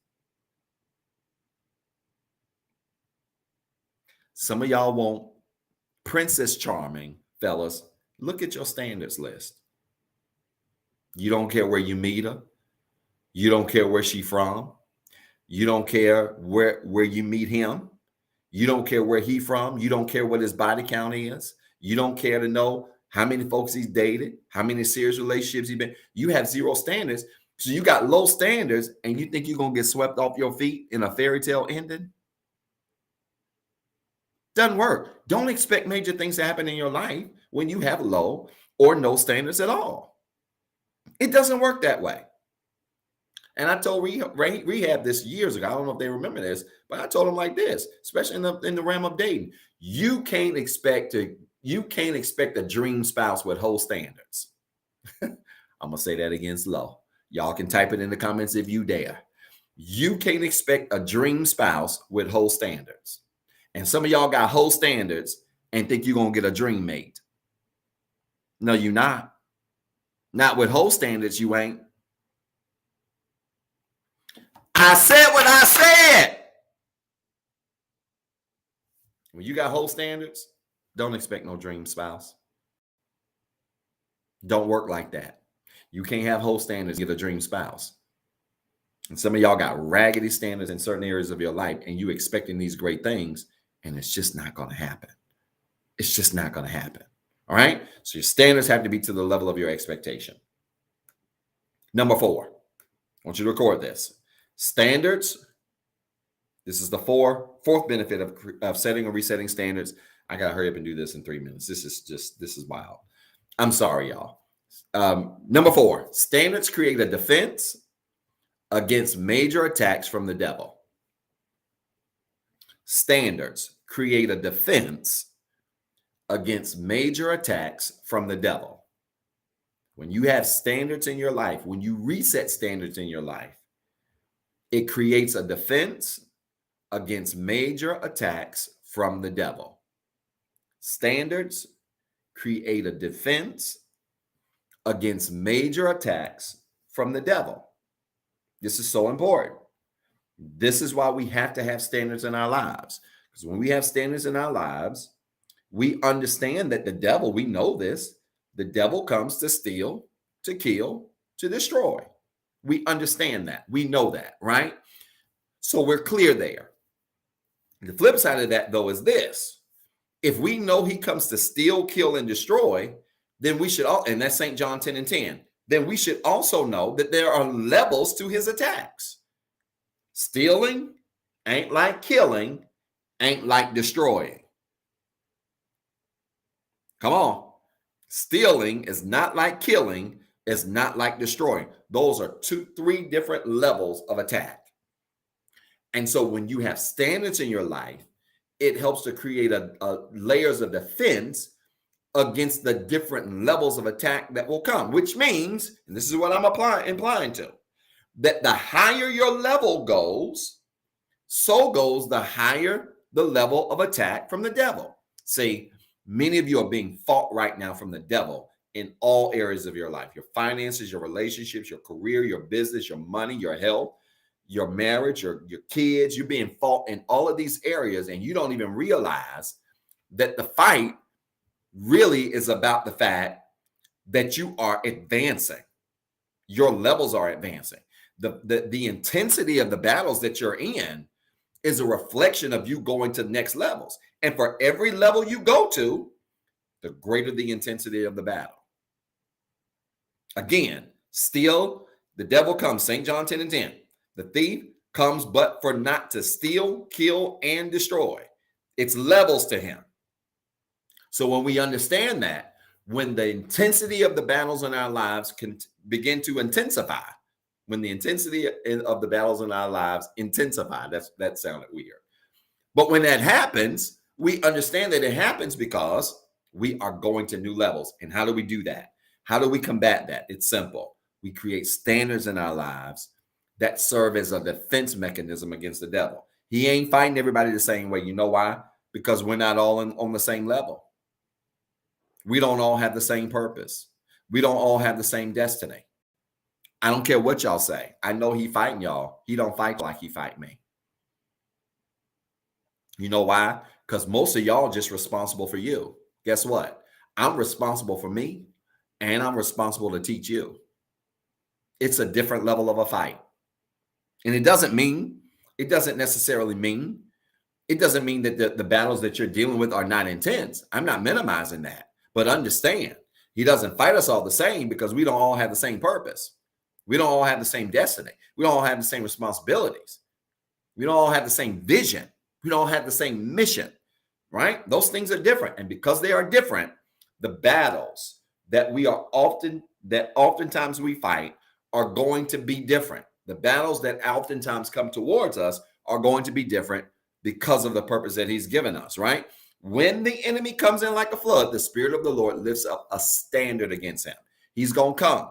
Some of y'all want Princess Charming, fellas. Look at your standards list. You don't care where you meet her. You don't care where she's from. You don't care where you meet him. You don't care where he's from. You don't care what his body count is. You don't care to know how many folks he's dated, how many serious relationships he's been. You have zero standards. So you got low standards and you think you're going to get swept off your feet in a fairy tale ending? Doesn't work. Don't expect major things to happen in your life when you have low or no standards at all. It doesn't work that way. And I told Rehab this years ago. I don't know if they remember this, but I told them like this, especially in the realm of dating. You can't expect a dream spouse with whole standards. I'm gonna say that again slow. Y'all can type it in the comments if you dare. You can't expect a dream spouse with whole standards. And some of y'all got whole standards and think you're gonna get a dream mate. No, you're not. Not with whole standards, you ain't. I said what I said. When you got whole standards, don't expect no dream spouse. Don't work like that. You can't have whole standards and get a dream spouse. And some of y'all got raggedy standards in certain areas of your life, and you expecting these great things, and it's just not going to happen. It's just not going to happen. All right? So your standards have to be to the level of your expectation. Number 4, I want you to record this. Standards. This is the fourth benefit of setting or resetting standards. I got to hurry up and do this in 3 minutes. This is wild. I'm sorry, y'all. Number 4, standards create a defense against major attacks from the devil. Standards create a defense against major attacks from the devil. When you have standards in your life, when you reset standards in your life, it creates a defense against major attacks from the devil. Standards create a defense against major attacks from the devil. This is so important. This is why we have to have standards in our lives. Because when we have standards in our lives, we understand that the devil, we know this, the devil comes to steal, to kill, to destroy. We understand that. We know that, right? So we're clear there. The flip side of that, though, is this. If we know he comes to steal, kill, and destroy, then we should all, and that's St. John 10:10, then we should also know that there are levels to his attacks. Stealing ain't like killing, ain't like destroying. Come on. Stealing is not like killing, it's not like destroying. Those are 3 different levels of attack. And so when you have standards in your life, it helps to create a layers of defense against the different levels of attack that will come, which means, and this is what I'm implying to, that the higher your level goes, so goes the higher the level of attack from the devil. See, many of you are being fought right now from the devil in all areas of your life, your finances, your relationships, your career, your business, your money, your health, your marriage, your kids. You're being fought in all of these areas, and you don't even realize that the fight really is about the fact that you are advancing. Your levels are advancing. The intensity of the battles that you're in is a reflection of you going to the next levels. And for every level you go to, the greater the intensity of the battle. Again, steal, the devil comes, St. John 10:10. The thief comes but for not to steal, kill, and destroy. It's levels to him. So when we understand that, when the intensity of the battles in our lives can begin to intensify, when the intensity of the battles in our lives intensify, that sounded weird. But when that happens, we understand that it happens because We are going to new levels. And how do we do that? How do we combat that? It's simple. We create standards in our lives that serve as a defense mechanism against the devil. He ain't fighting everybody the same way. You know why? Because we're not all on the same level. We don't all have the same purpose. We don't all have the same destiny. I don't care what y'all say. I know he fighting y'all. He don't fight like he fight me. You know why? Because most of y'all just responsible for you. Guess what? I'm responsible for me, and I'm responsible to teach you. It's a different level of a fight. And it doesn't necessarily mean that the battles that you're dealing with are not intense. I'm not minimizing that. But understand, he doesn't fight us all the same because we don't all have the same purpose. We don't all have the same destiny. We don't all have the same responsibilities. We don't all have the same vision. We don't have the same mission, right? Those things are different. And because they are different, the battles that oftentimes we fight are going to be different. The battles that oftentimes come towards us are going to be different because of the purpose that he's given us, right? When the enemy comes in like a flood, the Spirit of the Lord lifts up a standard against him. He's going to come,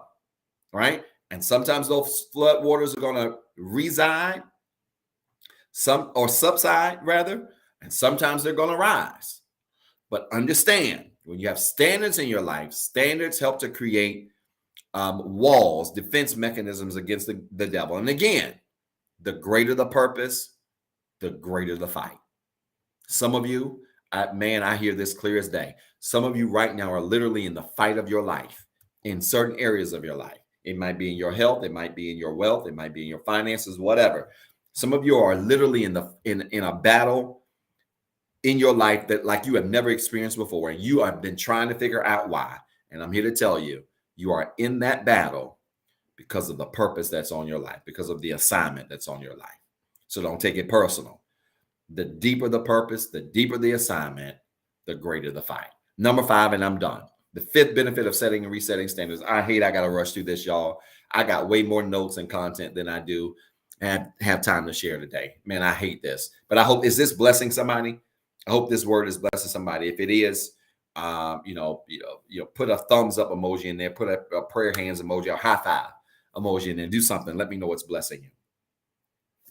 right? And sometimes those flood waters are going to subside rather, and sometimes they're going to rise. But understand, when you have standards in your life, standards help to create walls, defense mechanisms against the devil. And again, the greater the purpose, the greater the fight. Some of you, I hear this clear as day. Some of you right now are literally in the fight of your life in certain areas of your life. It might be in your health. It might be in your wealth. It might be in your finances, whatever. Some of you are literally in a battle in your life that like you have never experienced before. And you have been trying to figure out why. And I'm here to tell you, you are in that battle because of the purpose that's on your life, because of the assignment that's on your life. So don't take it personal. The deeper the purpose, the deeper the assignment, the greater the fight. Number 5, and I'm done. The 5th benefit of setting and resetting standards. I got to rush through this, y'all. I got way more notes and content than I do have time to share today. Man, I hate this. But I hope, is this blessing somebody? I hope this word is blessing somebody. If it is, put a thumbs up emoji in there, put a prayer hands emoji, or high five emoji in there, do something. Let me know what's blessing you.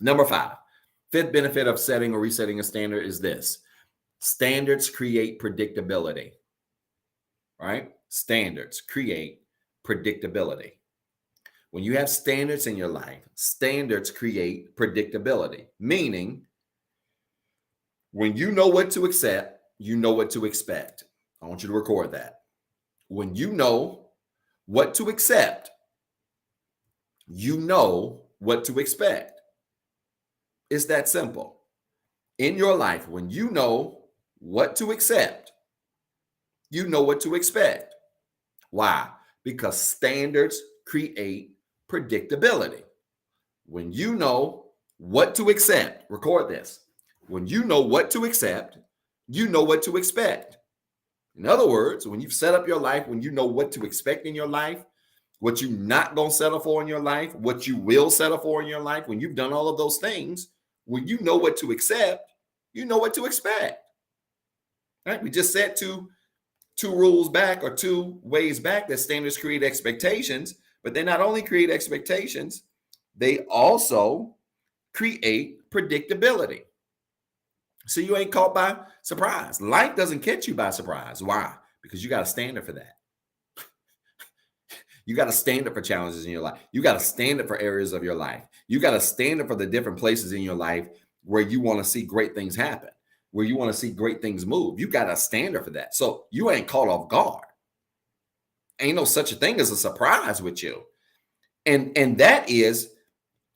Number 5. 5th benefit of setting or resetting a standard is this. Standards create predictability, right? Standards create predictability. When you have standards in your life, standards create predictability, meaning when you know what to accept, you know what to expect. I want you to record that. When you know what to accept, you know what to expect. It's that simple. In your life, when you know what to accept, you know what to expect. Why? Because standards create predictability. When you know what to accept, record this. When you know what to accept, you know what to expect. In other words, when you've set up your life, when you know what to expect in your life, what you're not going to settle for in your life, what you will settle for in your life, when you've done all of those things, when you know what to accept, you know what to expect. Right? We just said two rules back, or 2 ways back, that standards create expectations, but they not only create expectations, they also create predictability. So you ain't caught by surprise. Life doesn't catch you by surprise. Why? Because you got a standard for that. You got a standard for challenges in your life. You got a standard for areas of your life. You got a standard for the different places in your life where you want to see great things happen, where you want to see great things move. You got a standard for that. So you ain't caught off guard. Ain't no such a thing as a surprise with you. And that is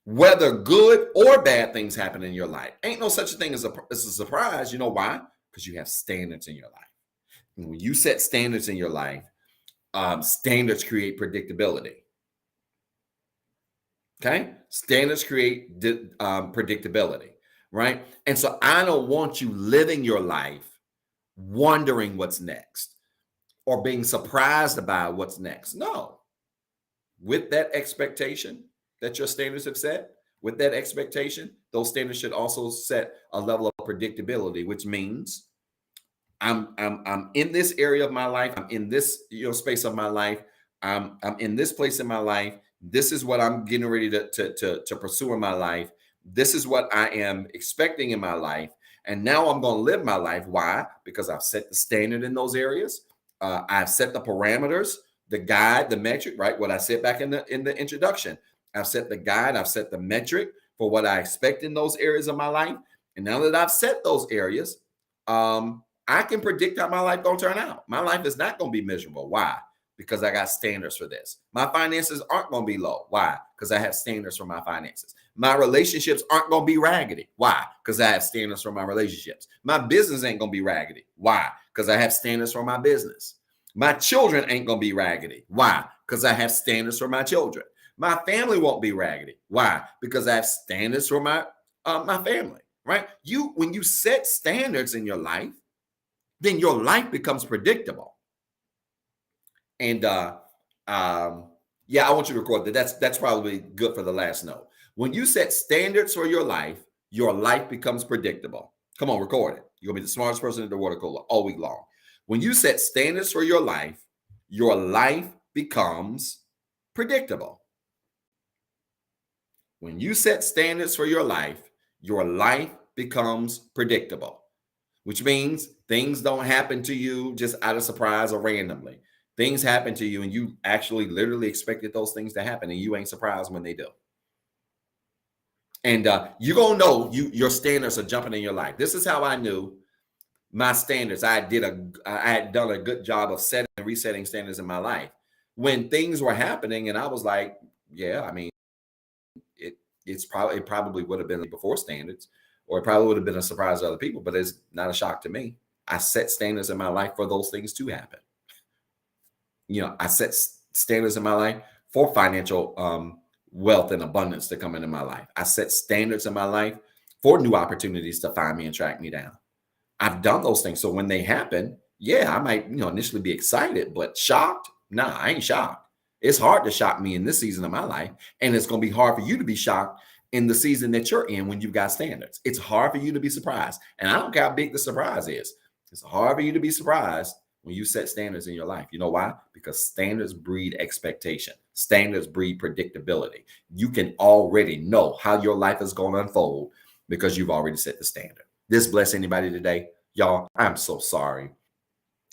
whether good or bad things happen in your life. Ain't no such a thing as a surprise. You know why? Because you have standards in your life. And when you set standards in your life, standards create predictability. Okay? Standards create predictability, right? And so I don't want you living your life wondering what's next or being surprised about what's next. No. With that expectation that your standards have set, with that expectation, those standards should also set a level of predictability, which means I'm in this area of my life. I'm in this space of my life. I'm in this place in my life. This is what I'm getting ready to pursue in my life. This is what I am expecting in my life. And now I'm going to live my life. Why? Because I've set the standard in those areas. I've set the parameters, the guide, the metric, right? What I said back in the introduction. I've set the guide, I've set the metric for what I expect in those areas of my life. And now that I've set those areas, I can predict how my life gonna turn out. My life is not gonna be miserable. Why? Because I got standards for this. My finances aren't gonna be low. Why? Because I have standards for my finances. My relationships aren't gonna be raggedy. Why? Because I have standards for my relationships. My business ain't gonna be raggedy. Why? Because I have standards for my business. My children ain't gonna be raggedy. Why? Because I have standards for my children. My family won't be raggedy. Why? Because I have standards for my family. Right? When you set standards in your life, then your life becomes predictable. And yeah, I want you to record that. That's probably good for the last note. When you set standards for your life becomes predictable. Come on, record it. You're gonna be the smartest person in the water cooler all week long. When you set standards for your life becomes predictable. When you set standards for your life becomes predictable, which means things don't happen to you just out of surprise or randomly. Things happen to you and you actually literally expected those things to happen and you ain't surprised when they do. And you're going to know your standards are jumping in your life. This is how I knew my standards. I had done a good job of setting and resetting standards in my life. When things were happening and I was like, yeah, I mean, it probably would have been before standards, or it probably would have been a surprise to other people, but it's not a shock to me. I set standards in my life for those things to happen. I set standards in my life for financial wealth and abundance to come into my life. I set standards in my life for new opportunities to find me and track me down. I've done those things. So when they happen, yeah, I might, initially be excited, but shocked? Nah, I ain't shocked. It's hard to shock me in this season of my life. And it's going to be hard for you to be shocked in the season that you're in when you've got standards. It's hard for you to be surprised. And I don't care how big the surprise is. It's hard for you to be surprised when you set standards in your life. You know why? Because standards breed expectation. Standards breed predictability. You can already know how your life is going to unfold because you've already set the standard. This bless anybody today? Y'all, I'm so sorry.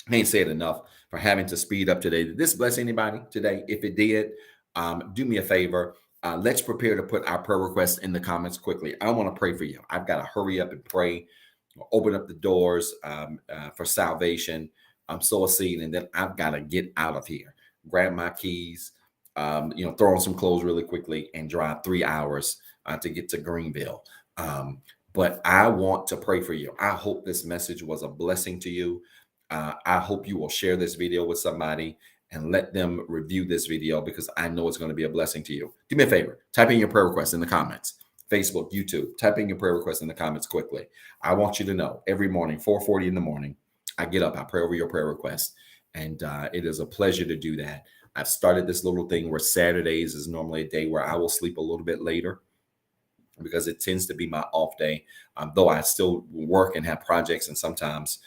I ain't said enough for having to speed up today. Did this bless anybody today? If it did, do me a favor. Let's prepare to put our prayer requests in the comments quickly. I want to pray for you. I've got to hurry up and pray, open up the doors for salvation. Sow a seed, and then I've got to get out of here. Grab my keys, throw on some clothes really quickly, and drive 3 hours to get to Greenville. But I want to pray for you. I hope this message was a blessing to you. I hope you will share this video with somebody and let them review this video because I know it's going to be a blessing to you. Do me a favor. Type in your prayer request in the comments. Facebook, YouTube. Type in your prayer request in the comments quickly. I want you to know every morning, 4:40 in the morning, I get up, I pray over your prayer request. And it is a pleasure to do that. I've started this little thing where Saturdays is normally a day where I will sleep a little bit later because it tends to be my off day, though I still work and have projects and sometimes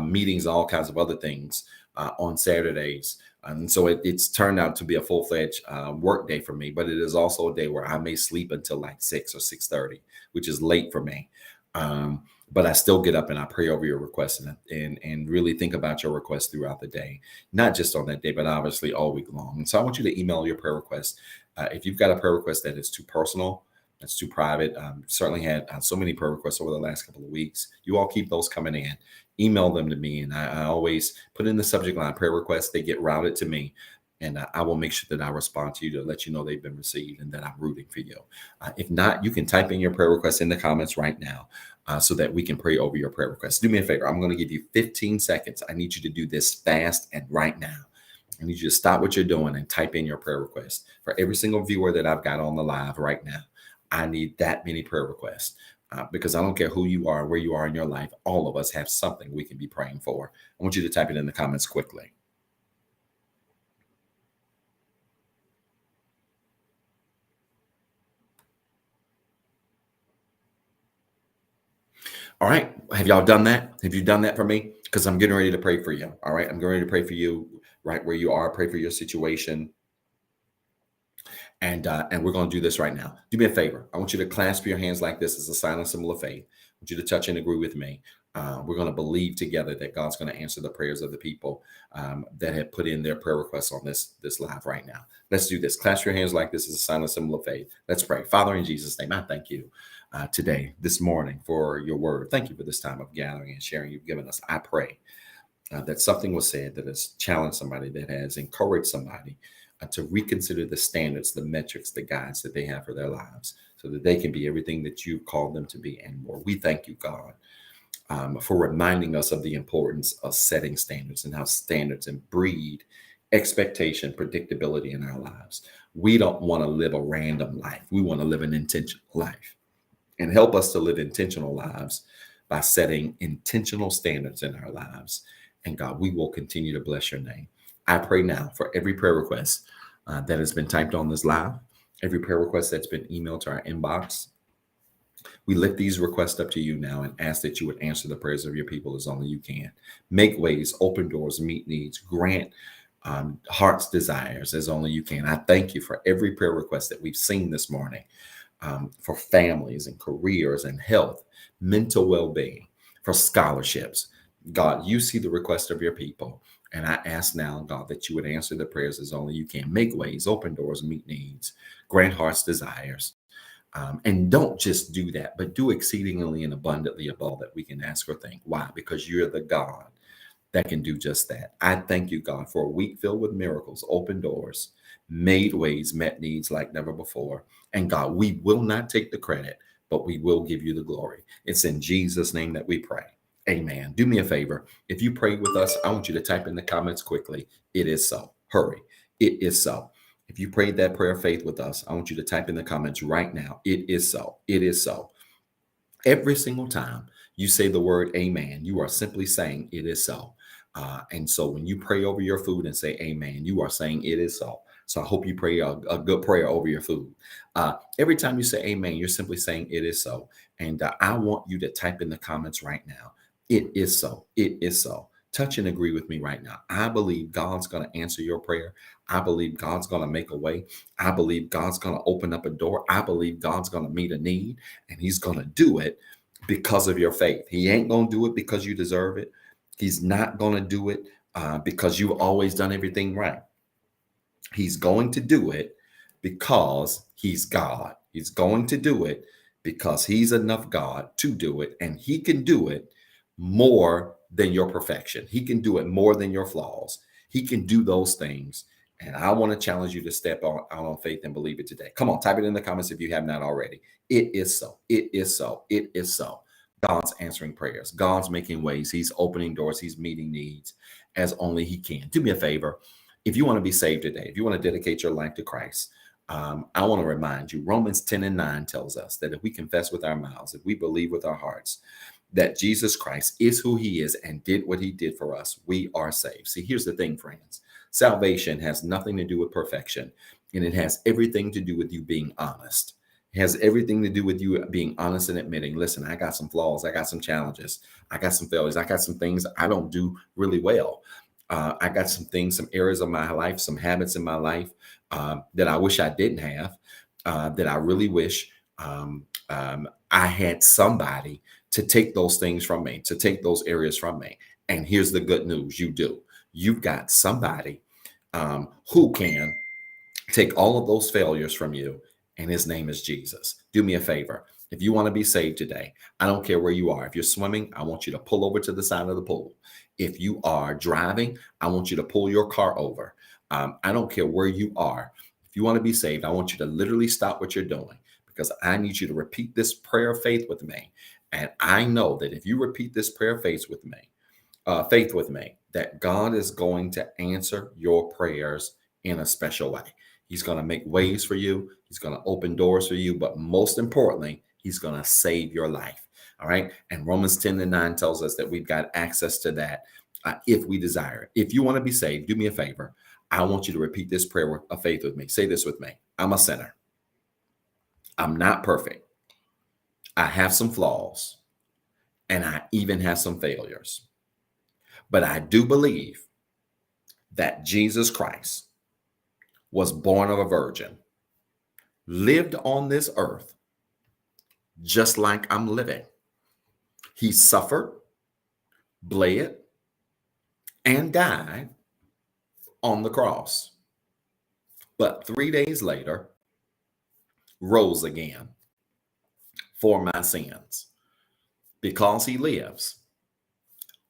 meetings, all kinds of other things on Saturdays. And so it's turned out to be a full-fledged work day for me, but it is also a day where I may sleep until like 6 or 6:30, which is late for me. But I still get up and I pray over your requests and really think about your requests throughout the day, not just on that day, but obviously all week long. And so I want you to email your prayer requests. If you've got a prayer request that is too personal, that's too private, certainly had so many prayer requests over the last couple of weeks. You all keep those coming in. Email them to me, and I always put in the subject line prayer requests. They get routed to me, and I will make sure that I respond to you to let you know they've been received and that I'm rooting for you. If not, you can type in your prayer requests in the comments right now so that we can pray over your prayer requests. Do me a favor. I'm going to give you 15 seconds. I need you to do this fast and right now. I need you to stop what you're doing and type in your prayer request. For every single viewer that I've got on the live right now, I need that many prayer requests. Because I don't care who you are, where you are in your life, all of us have something we can be praying for. I want you to type it in the comments quickly. All right. Have y'all done that? Have you done that for me? because I'm getting ready to pray for you. All right. I'm getting ready to pray for you right where you are, pray for your situation. And we're going to do this right now. Do me a favor. I want you to clasp your hands like this as a silent symbol of faith. I want you to touch and agree with me. We're going to believe together that God's going to answer the prayers of the people that have put in their prayer requests on this live right now. Let's do this. Clasp your hands like this as a silent symbol of faith. Let's pray. Father, in Jesus' name, I thank you today, this morning, for your word. Thank you for this time of gathering and sharing you've given us. I pray that something was said that has challenged somebody, that has encouraged somebody to reconsider the standards, the metrics, the guides that they have for their lives, so that they can be everything that you've called them to be and more. We thank you, God, for reminding us of the importance of setting standards and how standards breed expectation, predictability in our lives. We don't want to live a random life. We want to live an intentional life, and help us to live intentional lives by setting intentional standards in our lives. And God, we will continue to bless your name. I pray now for every prayer request that has been typed on this live, every prayer request that's been emailed to our inbox. We lift these requests up to you now and ask that you would answer the prayers of your people as only you can. Make ways, open doors, meet needs, grant heart's desires as only you can. I thank you for every prayer request that we've seen this morning, for families and careers and health, mental well-being, for scholarships. God, you see the request of your people. And I ask now, God, that you would answer the prayers as only you can. Make ways, open doors, meet needs, grant heart's desires. And don't just do that, but do exceedingly and abundantly above all that we can ask or think. Why? Because you're the God that can do just that. I thank you, God, for a week filled with miracles, open doors, made ways, met needs like never before. And God, we will not take the credit, but we will give you the glory. It's in Jesus' name that we pray. Amen. Do me a favor. If you prayed with us, I want you to type in the comments quickly. It is so. Hurry. It is so. If you prayed that prayer of faith with us, I want you to type in the comments right now. It is so. It is so. Every single time you say the word amen, you are simply saying it is so. And so when you pray over your food and say amen, you are saying it is so. So I hope you pray a good prayer over your food. Every time you say amen, you're simply saying it is so. And I want you to type in the comments right now. It is so. It is so. Touch and agree with me right now. I believe God's going to answer your prayer. I believe God's going to make a way. I believe God's going to open up a door. I believe God's going to meet a need, and he's going to do it because of your faith. He ain't going to do it because you deserve it. He's not going to do it because you've always done everything right. He's going to do it because he's God. He's going to do it because he's enough God to do it, and he can do it more than your perfection. He can do it more than your flaws. He can do those things. And I want to challenge you to step out on faith and believe it today. Come on, type it in the comments if you have not already. It is so. It is so. It is so. God's answering prayers. God's making ways. He's opening doors. He's meeting needs as only he can. Do me a favor. If you want to be saved today, if you want to dedicate your life to Christ, I want to remind you, Romans 10:9 tells us that if we confess with our mouths, if we believe with our hearts that Jesus Christ is who he is and did what he did for us, we are saved. See, here's the thing, friends. Salvation has nothing to do with perfection, and it has everything to do with you being honest. It has everything to do with you being honest and admitting, listen, I got some flaws. I got some challenges. I got some failures. I got some things I don't do really well. I got some things, some areas of my life, some habits in my life that I wish I didn't have, that I really wish I had somebody to take those things from me, to take those areas from me. And here's the good news. You do. You've got somebody who can take all of those failures from you, and his name is Jesus. Do me a favor. If you want to be saved today, I don't care where you are. If you're swimming, I want you to pull over to the side of the pool. If you are driving, I want you to pull your car over. I don't care where you are. If you want to be saved, I want you to literally stop what you're doing, because I need you to repeat this prayer of faith with me. And I know that if you repeat this prayer of faith with me, that God is going to answer your prayers in a special way. He's going to make ways for you. He's going to open doors for you. But most importantly, he's going to save your life. All right. And Romans 10:9 tells us that we've got access to that if we desire it. If you want to be saved, do me a favor. I want you to repeat this prayer of faith with me. Say this with me. I'm a sinner. I'm not perfect. I have some flaws, and I even have some failures. But I do believe that Jesus Christ was born of a virgin, lived on this earth just like I'm living. He suffered, bled, and died on the cross. But 3 days later, rose again for my sins. Because he lives,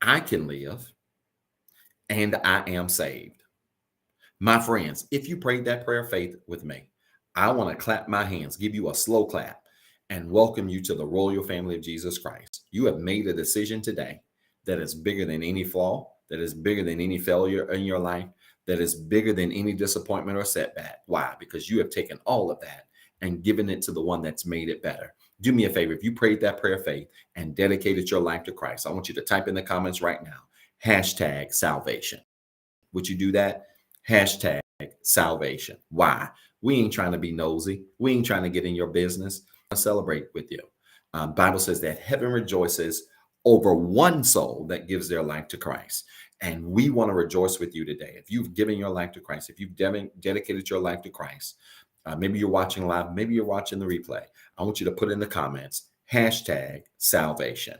I can live, and I am saved. My friends, if you prayed that prayer of faith with me, I want to clap my hands, give you a slow clap, and welcome you to the royal family of Jesus Christ. You have made a decision today that is bigger than any flaw, that is bigger than any failure in your life, that is bigger than any disappointment or setback. Why? Because you have taken all of that and given it to the one that's made it better. Do me a favor. If you prayed that prayer of faith and dedicated your life to Christ, I want you to type in the comments right now, #salvation. Would you do that? #salvation. Why? We ain't trying to be nosy. We ain't trying to get in your business. I celebrate with you. Bible says that heaven rejoices over one soul that gives their life to Christ. And we want to rejoice with you today. If you've given your life to Christ, if you've dedicated your life to Christ, maybe you're watching live, maybe you're watching the replay. I want you to put in the comments, #salvation,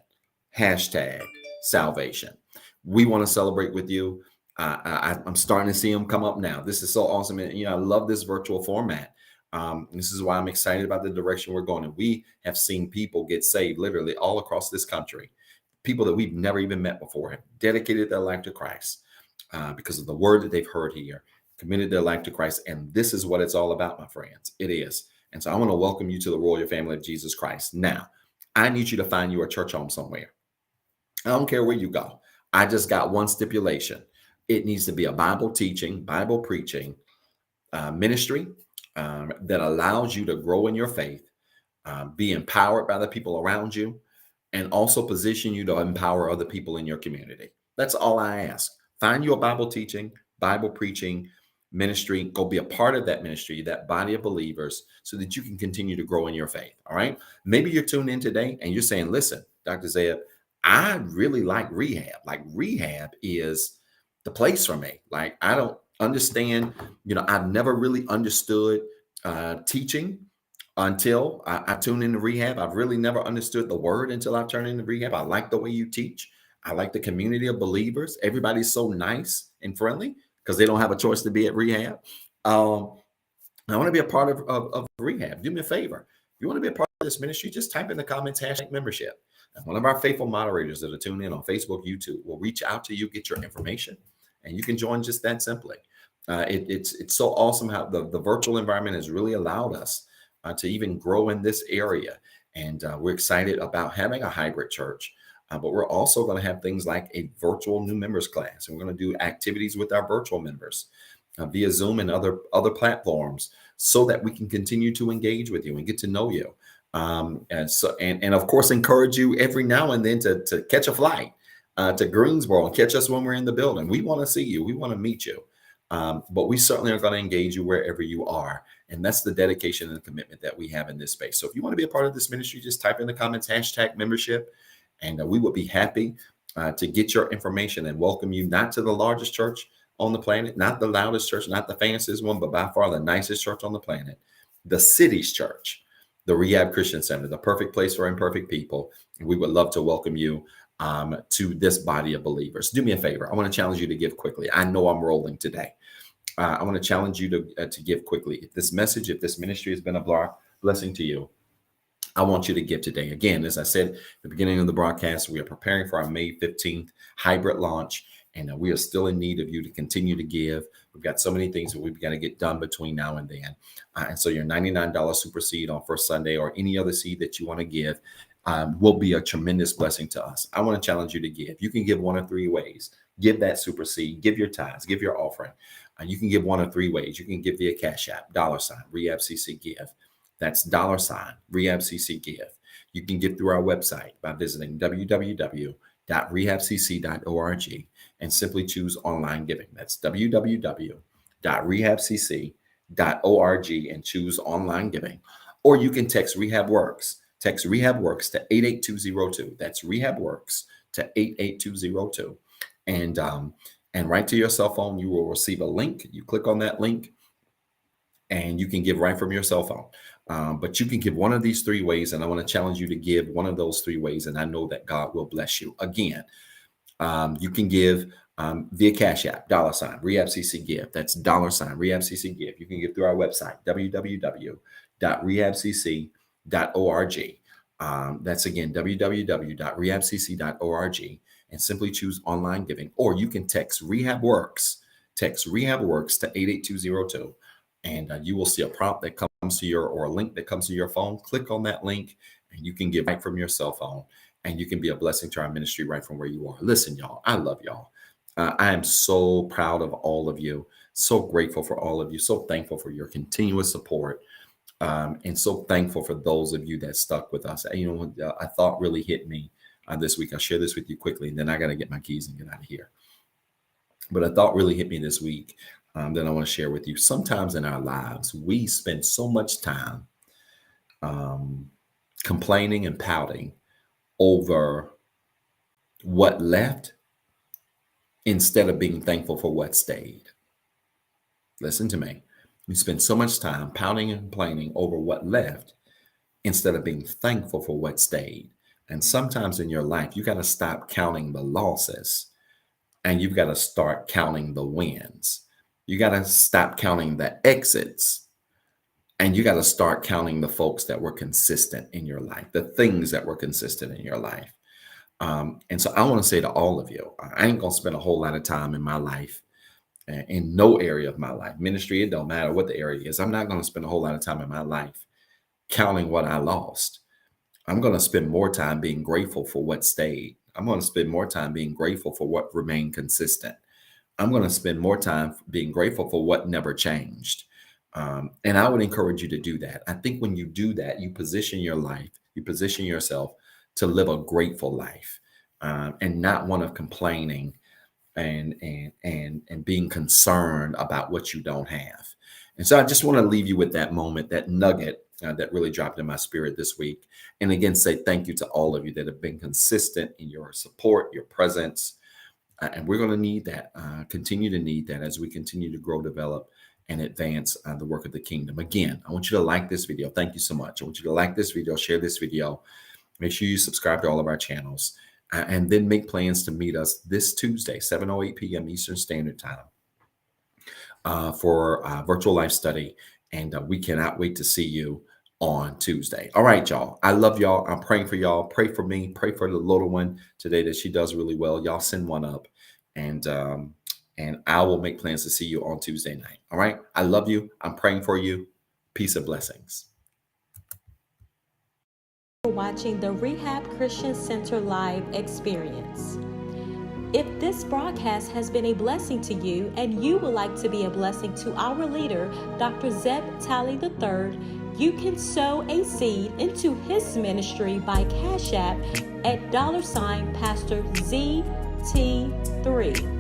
#salvation. We want to celebrate with you. I'm starting to see them come up now. This is so awesome. And, I love this virtual format. This is why I'm excited about the direction we're going. And we have seen people get saved literally all across this country. People that we've never even met before have dedicated their life to Christ because of the word that they've heard here, committed their life to Christ. And this is what it's all about, my friends. It is. And so I want to welcome you to the royal family of Jesus Christ. Now, I need you to find you a church home somewhere. I don't care where you go. I just got one stipulation. It needs to be a Bible teaching, Bible preaching ministry that allows you to grow in your faith, be empowered by the people around you, and also position you to empower other people in your community. That's all I ask. Find you a Bible teaching, Bible preaching ministry. Go be a part of that ministry, that body of believers, so that you can continue to grow in your faith. All right. Maybe you're tuned in today and you're saying, listen, Dr. Zeb, I really like rehab. Like rehab is the place for me. Like I don't understand, I've never really understood teaching until I tune into rehab. I've really never understood the word until I've turned into rehab. I like the way you teach. I like the community of believers. Everybody's so nice and friendly because they don't have a choice to be at rehab. I want to be a part of rehab. Do me a favor. If you want to be a part of this ministry, just type in the comments, #membership. And one of our faithful moderators that are tuned in on Facebook, YouTube will reach out to you, get your information, and you can join just that simply. It's so awesome how the virtual environment has really allowed us to even grow in this area. And we're excited about having a hybrid church, but we're also going to have things like a virtual new members class. And we're going to do activities with our virtual members via Zoom and other platforms so that we can continue to engage with you and get to know you. And of course, encourage you every now and then to catch a flight to Greensboro and catch us when we're in the building. We want to see you. We want to meet you. But we certainly are going to engage you wherever you are. And that's the dedication and the commitment that we have in this space. So if you want to be a part of this ministry, just type in the comments, #membership. And we would be happy to get your information and welcome you, not to the largest church on the planet, not the loudest church, not the fanciest one, but by far the nicest church on the planet, the city's church, the Rehab Christian Center, the perfect place for imperfect people. And we would love to welcome you to this body of believers. Do me a favor. I want to challenge you to give quickly. I know I'm rolling today. I want to challenge you to give quickly. If this message, if this ministry has been a blessing to you, I want you to give today. Again, as I said at the beginning of the broadcast, we are preparing for our May 15th hybrid launch, and we are still in need of you to continue to give. We've got so many things that we've got to get done between now and then. And so your $99 super seed on First Sunday or any other seed that you want to give will be a tremendous blessing to us. I want to challenge you to give. You can give one of three ways. Give that super seed, give your tithes, give your offering. You can give one of three ways. You can give via CashAPP, $REHABCCGIVE. That's $REHABCCGIVE. You can give through our website by visiting www.rehabcc.org and simply choose online giving. That's www.rehabcc.org and choose online giving. Or you can text REHABWORKS. Text REHABWORKS to 88202. That's REHABWORKS to 88202. and right to your cell phone, you will receive a link. You click on that link, and you can give right from your cell phone. But you can give one of these three ways, and I want to challenge you to give one of those three ways, and I know that God will bless you. Again, you can give via Cash App, $REHABCCGIVE. That's $REHABCCGIVE. You can give through our website, www.rehabcc.org. That's again, www.rehabcc.org, and simply choose online giving. Or you can text REHABWORKS, text REHABWORKS to 88202. And you will see a prompt that comes to or a link that comes to your phone. Click on that link, and you can give right from your cell phone, and you can be a blessing to our ministry right from where you are. Listen, y'all, I love y'all. I am so proud of all of you, so grateful for all of you, so thankful for your continuous support, and so thankful for those of you that stuck with us. You know, a thought really hit me this week. I'll share this with you quickly, and then I got to get my keys and get out of here. But a thought really hit me this week that I want to share with you. Sometimes in our lives, we spend so much time complaining and pouting over what left instead of being thankful for what stayed. Listen to me. We spend so much time pouting and complaining over what left instead of being thankful for what stayed. And sometimes in your life, you got to stop counting the losses, and you've got to start counting the wins. You got to stop counting the exits, and you got to start counting the folks that were consistent in your life, the things that were consistent in your life. And so I want to say to all of you, I ain't going to spend a whole lot of time in my life, in no area of my life, ministry, it don't matter what the area is. I'm not going to spend a whole lot of time in my life counting what I lost. I'm going to spend more time being grateful for what stayed. I'm going to spend more time being grateful for what remained consistent. I'm going to spend more time being grateful for what never changed. And I would encourage you to do that. I think when you do that, you position your life, you position yourself to live a grateful life, and not one of complaining and being concerned about what you don't have. And so I just want to leave you with that moment, that nugget that really dropped in my spirit this week. And again, say thank you to all of you that have been consistent in your support, your presence. And we're going to need that, continue to need that as we continue to grow, develop, and advance the work of the kingdom. Again, I want you to like this video. Thank you so much. I want you to like this video, share this video. Make sure you subscribe to all of our channels, and then make plans to meet us this Tuesday, 7:08 p.m. Eastern Standard Time, for virtual life study. And we cannot wait to see you on Tuesday. All right, y'all. I love y'all. I'm praying for y'all. Pray for me. Pray for the little one today that she does really well. Y'all send one up, and I will make plans to see you on Tuesday night. All right. I love you. I'm praying for you. Peace and blessings. You're watching the Rehab Christian Center live experience. If this broadcast has been a blessing to you and you would like to be a blessing to our leader, Dr. Zeb Talley III, you can sow a seed into his ministry by Cash App at $Pastor ZT3.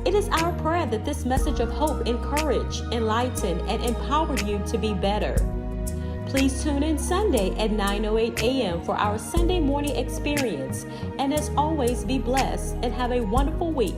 It is our prayer that this message of hope encourage, enlighten, and empower you to be better. Please tune in Sunday at 9:08 a.m. for our Sunday morning experience. And as always, be blessed and have a wonderful week.